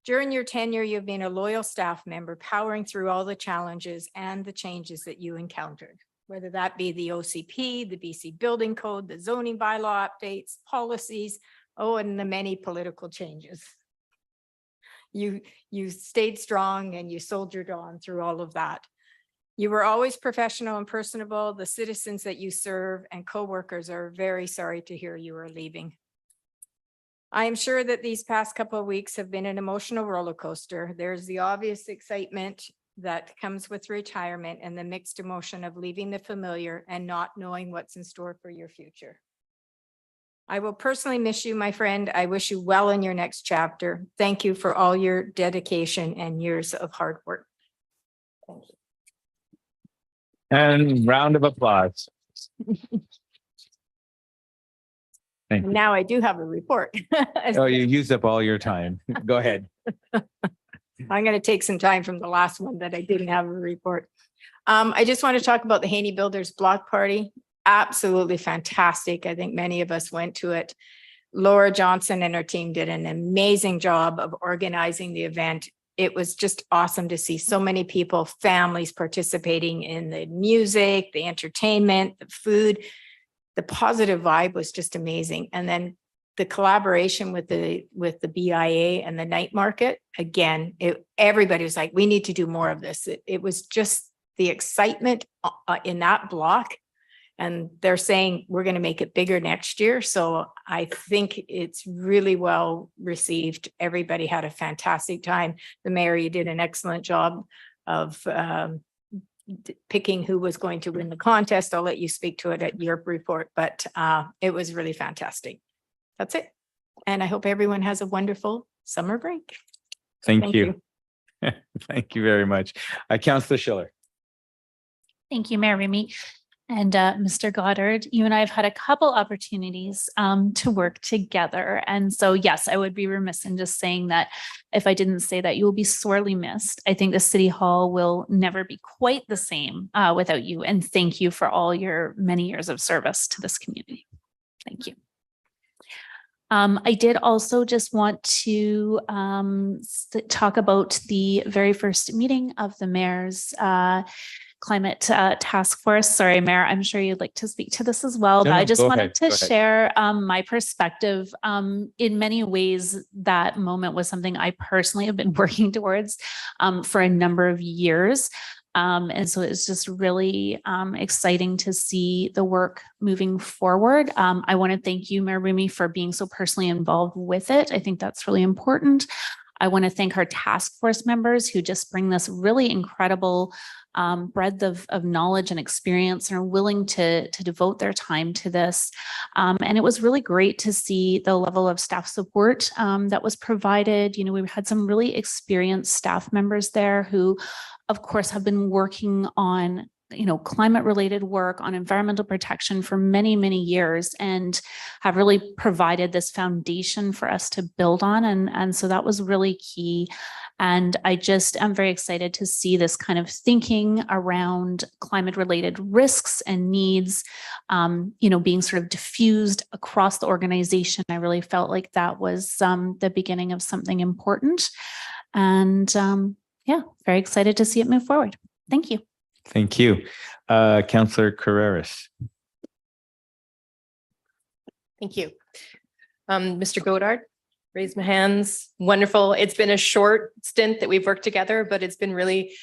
During your tenure, you've been a loyal staff member, powering through all the challenges and the changes that you encountered, whether that be the OCP, the BC Building Code, the zoning bylaw updates, policies, and the many political changes. You stayed strong and you soldiered on through all of that. You were always professional and personable. The citizens that you serve and coworkers are very sorry to hear you are leaving. I am sure that these past couple of weeks have been an emotional roller coaster. There's the obvious excitement that comes with retirement and the mixed emotion of leaving the familiar and not knowing what's in store for your future. I will personally miss you, my friend. I wish you well in your next chapter. Thank you for all your dedication and years of hard work. Thank you. And round of applause. Thank you. Now I do have a report. Oh, you used up all your time. Go ahead. I'm going to take some time from the last one that I didn't have a report. I just want to talk about the Haney Builders Block Party. Absolutely fantastic. I think many of us went to it. Laura Johnson and her team did an amazing job of organizing the event. It was just awesome to see so many people, families participating in the music, the entertainment, the food. The positive vibe was just amazing. And then the collaboration with the BIA and the night market, again, everybody was like, we need to do more of this. It was just the excitement in that block. And they're saying we're going to make it bigger next year. So I think it's really well received. Everybody had a fantastic time. The mayor, you did an excellent job of picking who was going to win the contest. I'll let you speak to it at your report, but it was really fantastic. That's it. And I hope everyone has a wonderful summer break. Thank you. Thank you very much. Councillor Schiller. Thank you, Mayor Remy. And Mr. Goddard, you and I have had a couple opportunities to work together. And so, yes, I would be remiss in just saying that if I didn't say that, you will be sorely missed. I think the City Hall will never be quite the same without you. And thank you for all your many years of service to this community. Thank you. I did also just want to talk about the very first meeting of the mayor's climate task force. Sorry, Mayor, I'm sure you'd like to speak to this as well, but I just wanted to share my perspective. In many ways, that moment was something I personally have been working towards for a number of years. And so it's just really exciting to see the work moving forward. I want to thank you, Mayor Remy, for being so personally involved with it. I think that's really important. I want to thank our task force members who just bring this really incredible breadth of knowledge and experience and are willing to devote their time to this. And it was really great to see the level of staff support that was provided. You know, we had some really experienced staff members there who, of course, have been working on climate related work on environmental protection for many, many years and have really provided this foundation for us to build on. And so that was really key. And I just am very excited to see this kind of thinking around climate related risks and needs, being sort of diffused across the organization. I really felt like that was the beginning of something important. And very excited to see it move forward. Thank you. Thank you. Councillor Carreras. Thank you. Mr. Godard, raise my hands. Wonderful. It's been a short stint that we've worked together, but it's been really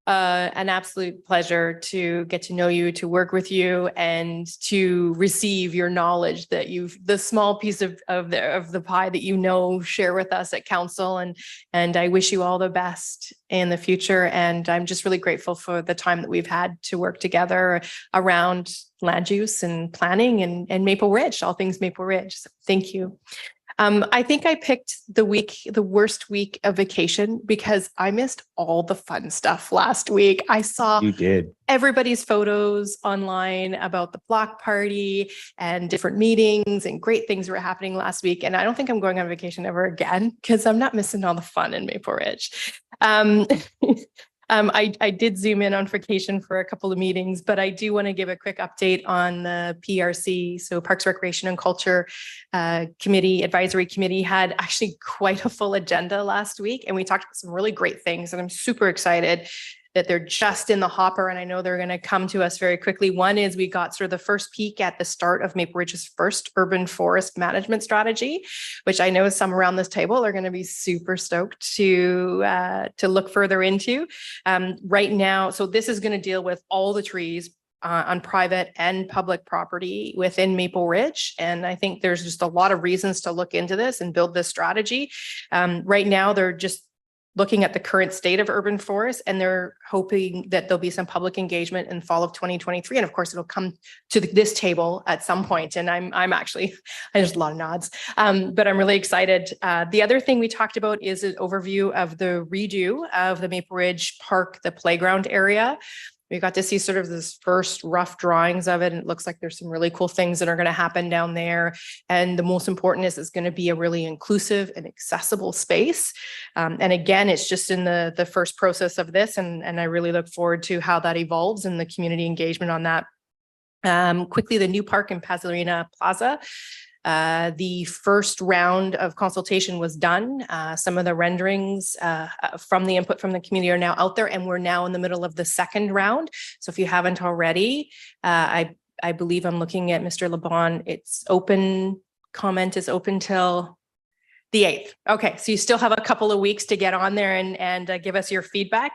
an absolute pleasure to get to know you, to work with you, and to receive your knowledge that the small piece of the pie that share with us at council. And I wish you all the best in the future. And I'm just really grateful for the time that we've had to work together around land use and planning and Maple Ridge, all things Maple Ridge. So thank you. I think I picked the worst week of vacation because I missed all the fun stuff last week. I saw everybody's photos online about the block party and different meetings and great things were happening last week. And I don't think I'm going on vacation ever again because I'm not missing all the fun in Maple Ridge. I did zoom in on vacation for a couple of meetings, but I do want to give a quick update on the PRC. So Parks, Recreation and Culture Advisory Committee had actually quite a full agenda last week, and we talked about some really great things, and I'm super excited that they're just in the hopper, and I know they're going to come to us very quickly. One is we got sort of the first peek at the start of Maple Ridge's first urban forest management strategy, which I know some around this table are going to be super stoked to look further into. Right now, so this is going to deal with all the trees on private and public property within Maple Ridge. And I think there's just a lot of reasons to look into this and build this strategy. Right now, they're just looking at the current state of urban forests, and they're hoping that there'll be some public engagement in fall of 2023. And of course, it'll come to this table at some point. And I'm actually, there's a lot of nods, but I'm really excited. The other thing we talked about is an overview of the redo of the Maple Ridge Park, the playground area. We got to see sort of this first rough drawings of it, and it looks like there's some really cool things that are going to happen down there. And the most important is it's going to be a really inclusive and accessible space. And again, it's just in the first process of this, and I really look forward to how that evolves and the community engagement on that. Quickly, the new park in Pasadena Plaza. The first round of consultation was done. Some of the renderings from the input from the community are now out there, and we're now in the middle of the second round. So if you haven't already, I believe I'm looking at Mr. LeBon. It's open, comment is open till the 8th. Okay, so you still have a couple of weeks to get on there and give us your feedback.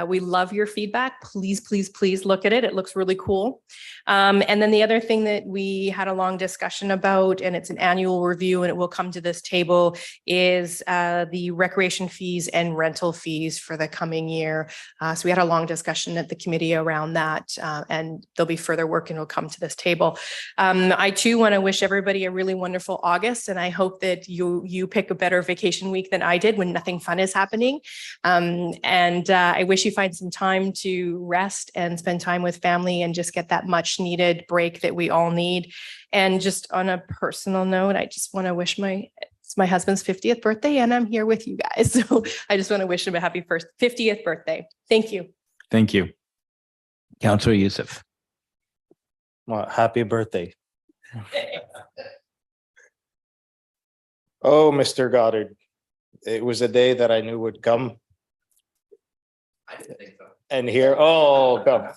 We love your feedback. Please, please, please look at it. It looks really cool. And then the other thing that we had a long discussion about, and it's an annual review and it will come to this table, is the recreation fees and rental fees for the coming year. So we had a long discussion at the committee around that, and there'll be further work and it'll come to this table. I too want to wish everybody a really wonderful August, and I hope that you pick a better vacation week than I did when nothing fun is happening. I wish you find some time to rest and spend time with family and just get that much needed break that we all need. And just on a personal note, I just want to wish it's my husband's 50th birthday, and I'm here with you guys. So I just want to wish him a happy 50th birthday. Thank you. Thank you. Councillor Youssef. Well, happy birthday. Oh, Mr. Goddard, it was a day that I knew would come. And here, oh, come.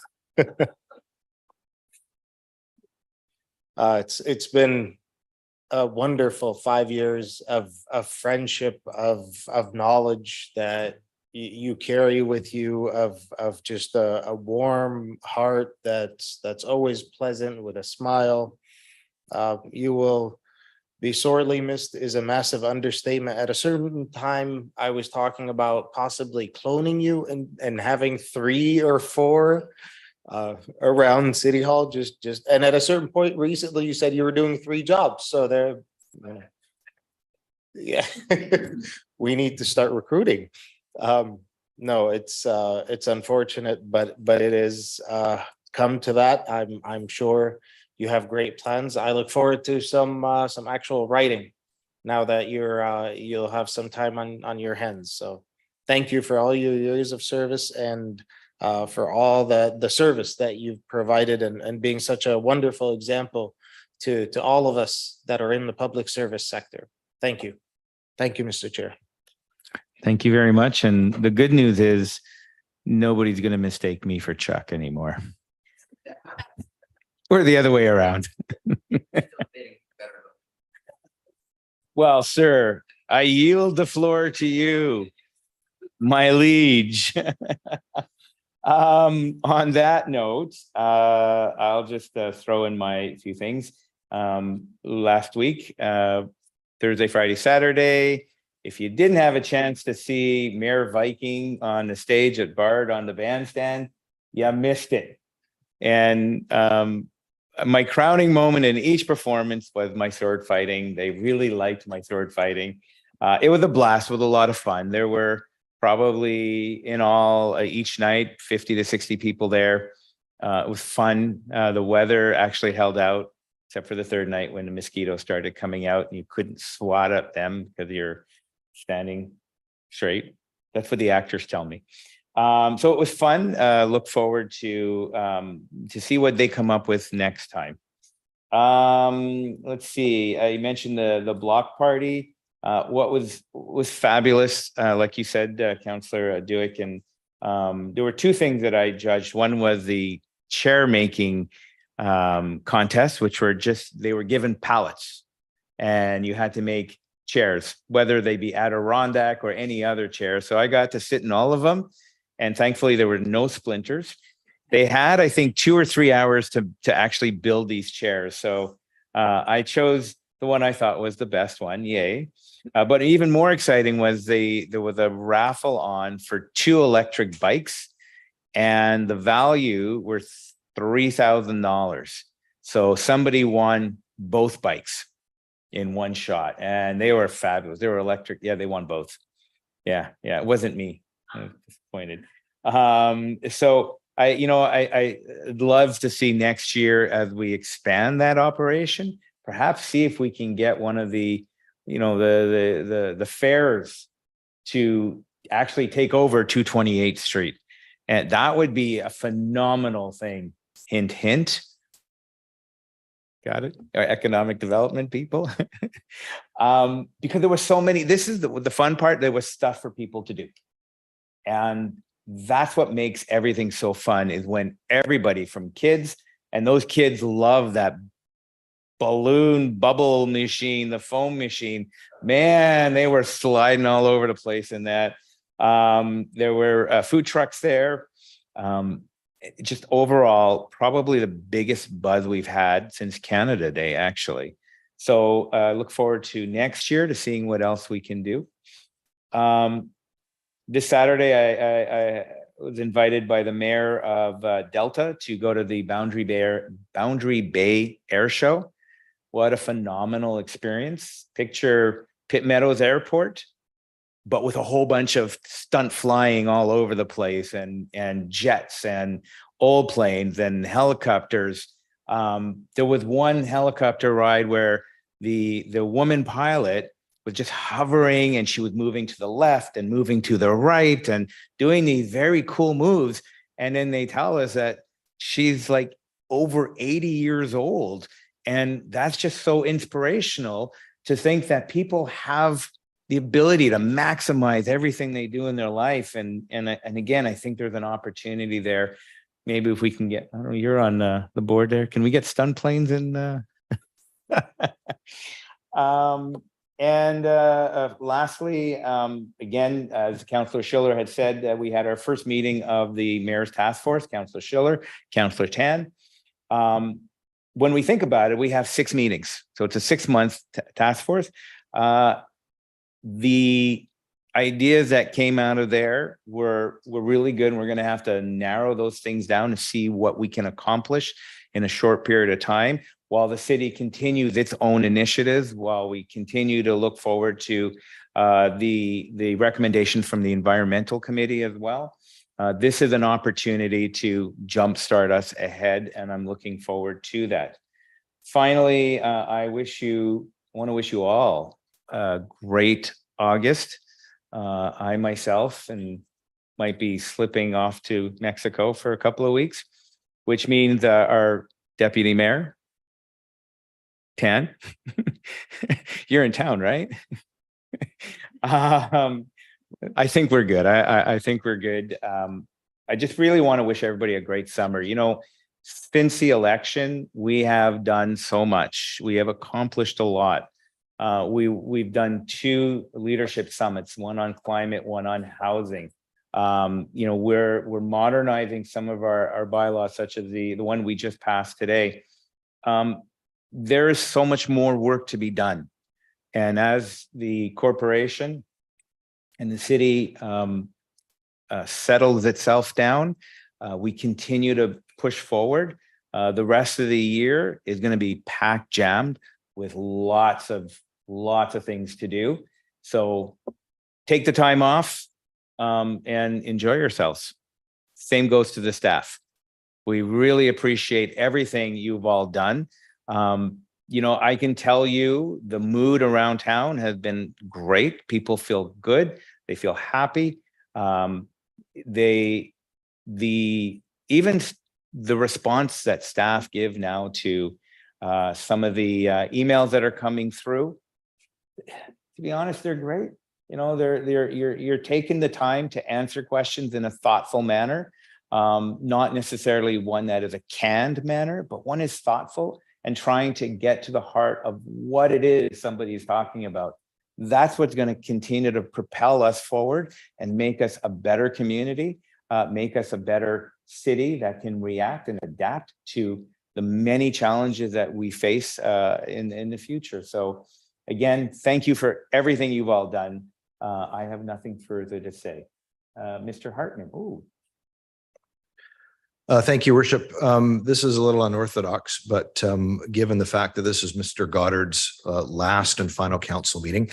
It's been a wonderful 5 years of friendship, of knowledge that you carry with you, of just a warm heart that's always pleasant with a smile. You will be sorely missed is a massive understatement. At a certain time, I was talking about possibly cloning you and having 3 or 4 around City Hall. And at a certain point recently, you said you were doing 3 jobs. So there, yeah, we need to start recruiting. No, it's unfortunate, but it is come to that. I'm sure you have great plans. I look forward to some actual writing now that you'll have some time on your hands. So thank you for all your years of service and for all the service that you've provided and being such a wonderful example to all of us that are in the public service sector. Thank you. Thank you, Mr. Chair. Thank you very much. And the good news is nobody's going to mistake me for Chuck anymore. Or the other way around. Well, sir, I yield the floor to you, my liege. On that note, I'll just throw in my few things. Last week, Thursday, Friday, Saturday, if you didn't have a chance to see Mayor Viking on the stage at Bard on the bandstand, you missed it. And my crowning moment in each performance was my sword fighting. They really liked my sword fighting. It was a blast with a lot of fun. There were probably in all each night 50 to 60 people there. It was fun. The weather actually held out, except for the third night when the mosquitoes started coming out and you couldn't swat at them because you're standing straight. That's what the actors tell me. So it was fun. Look forward to see what they come up with next time. Let's see, you mentioned the block party. What was fabulous, like you said, Councillor Dewick, and there were two things that I judged. One was the chair making contest, which were they were given pallets and you had to make chairs, whether they be Adirondack or any other chair. So I got to sit in all of them, and thankfully there were no splinters. They had, I think, 2 or 3 hours to actually build these chairs. So I chose the one I thought was the best one. Yay. But even more exciting was there was a raffle on for 2 electric bikes, and the value were $3,000. So somebody won both bikes in one shot, and they were fabulous. They were electric. Yeah, they won both. Yeah, it wasn't me. I was disappointed. So I'd love to see next year, as we expand that operation, perhaps see if we can get one of the fairs to actually take over 228th Street. And that would be a phenomenal thing. Hint, hint. Got it? Our economic development people. Because there were so many, this is the fun part, there was stuff for people to do. And that's what makes everything so fun, is when everybody from kids, and those kids love that balloon bubble machine, the foam machine, man, they were sliding all over the place in that. There were food trucks there. Just overall, probably the biggest buzz we've had since Canada Day, actually. So look forward to next year to seeing what else we can do. This Saturday, I was invited by the mayor of Delta to go to the Boundary Bay Air Show. What a phenomenal experience. Picture Pitt Meadows Airport, but with a whole bunch of stunt flying all over the place, and jets and old planes and helicopters. There was one helicopter ride where the woman pilot was just hovering, and she was moving to the left and moving to the right and doing these very cool moves. And then they tell us that she's like over 80 years old. And that's just so inspirational to think that people have the ability to maximize everything they do in their life. And again, I think there's an opportunity there. Maybe if we can get, I don't know, you're on the board there. Can we get stun planes in? Lastly, again, as Councillor Schiller had said, we had our first meeting of the Mayor's Task Force, Councillor Schiller, Councillor Tan. When we think about it, we have 6 meetings. So it's a 6-month task force. The ideas that came out of there were really good. And we're going to have to narrow those things down and see what we can accomplish in a short period of time, while the city continues its own initiatives, while we continue to look forward to the recommendations from the Environmental Committee as well. This is an opportunity to jumpstart us ahead, and I'm looking forward to that. Finally, I want to wish you all a great August. I myself might be slipping off to Mexico for a couple of weeks, which means our deputy mayor, Tan, you're in town, right? I think we're good. I think we're good. I just really want to wish everybody a great summer. Since the election, we have done so much. We have accomplished a lot. We've done 2 leadership summits, one on climate, one on housing. We're modernizing some of our bylaws, such as the one we just passed today. There is so much more work to be done. And as the corporation and the city settles itself down, we continue to push forward. The rest of the year is going to be packed, jammed with lots of things to do. So take the time off and enjoy yourselves. Same goes to the staff. We really appreciate everything you've all done. I can tell you the mood around town has been great. People feel good. They feel happy. even the response that staff give now to some of the emails that are coming through, to be honest, they're great. You know, you're taking the time to answer questions in a thoughtful manner, not necessarily one that is a canned manner, but one is thoughtful and trying to get to the heart of what it is somebody's talking about. That's what's going to continue to propel us forward and make us a better community, make us a better city that can react and adapt to the many challenges that we face in the future. So again, thank you for everything you've all done. I have nothing further to say. Mr. Hartman. Ooh. Thank you, Worship. This is a little unorthodox, but given the fact that this is Mr. Goddard's last and final council meeting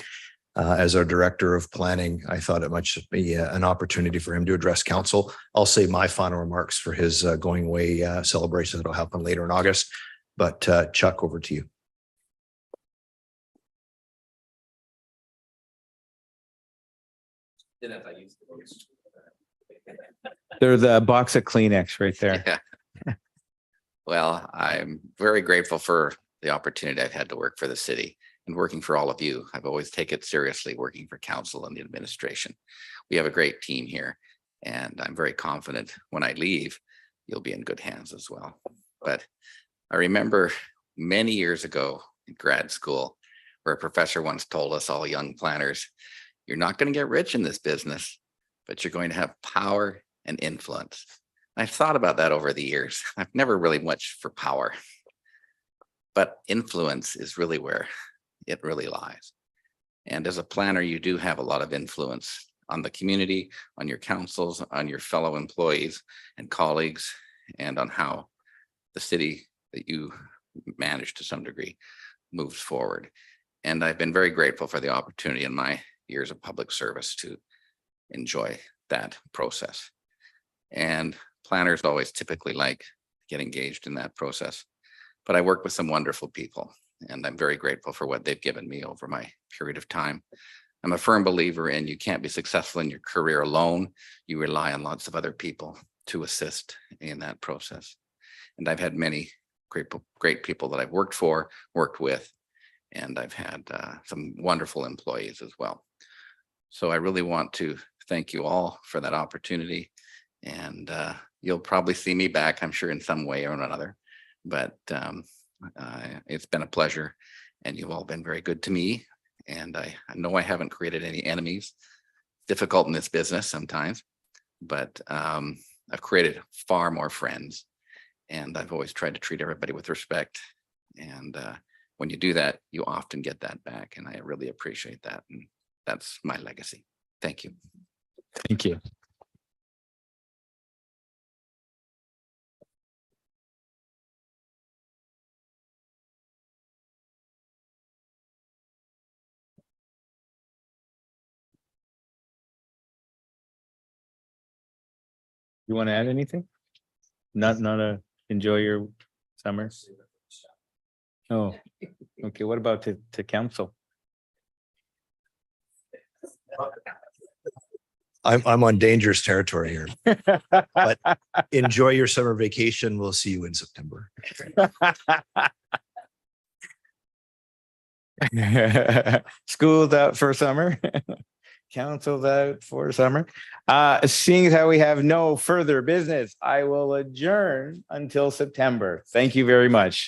as our Director of Planning, I thought it might be an opportunity for him to address council. I'll save my final remarks for his going away celebration that'll happen later in August. But Chuck, over to you. There's a box of Kleenex right there. Yeah. Well, I'm very grateful for the opportunity I've had to work for the city and working for all of you. I've always taken it seriously working for council and the administration. We have a great team here, and I'm very confident when I leave, you'll be in good hands as well. But I remember many years ago in grad school where a professor once told us all young planners, you're not going to get rich in this business, but you're going to have power and influence. I've thought about that over the years. I've never really much for power, but influence is really where it really lies. And as a planner, you do have a lot of influence on the community, on your councils, on your fellow employees and colleagues, and on how the city that you manage to some degree moves forward. And I've been very grateful for the opportunity in my years of public service to enjoy that process. And planners always typically like get engaged in that process. But I work with some wonderful people, and I'm very grateful for what they've given me over my period of time. I'm a firm believer in you can't be successful in your career alone. You rely on lots of other people to assist in that process. And I've had many great people that I've worked for, worked with, and I've had some wonderful employees as well. So I really want to thank you all for that opportunity. And you'll probably see me back, I'm sure, in some way or another. But it's been a pleasure, and you've all been very good to me. And I know I haven't created any enemies. Difficult in this business sometimes, but I've created far more friends. And I've always tried to treat everybody with respect. And when you do that, you often get that back. And I really appreciate that. And that's my legacy. Thank you. Thank you. You want to add anything? Not enjoy your summer? Oh, okay. What about to council? I'm on dangerous territory here, but enjoy your summer vacation. We'll see you in September. School's out for summer. Council's out for summer. Seeing as how we have no further business, I will adjourn until September. Thank you very much.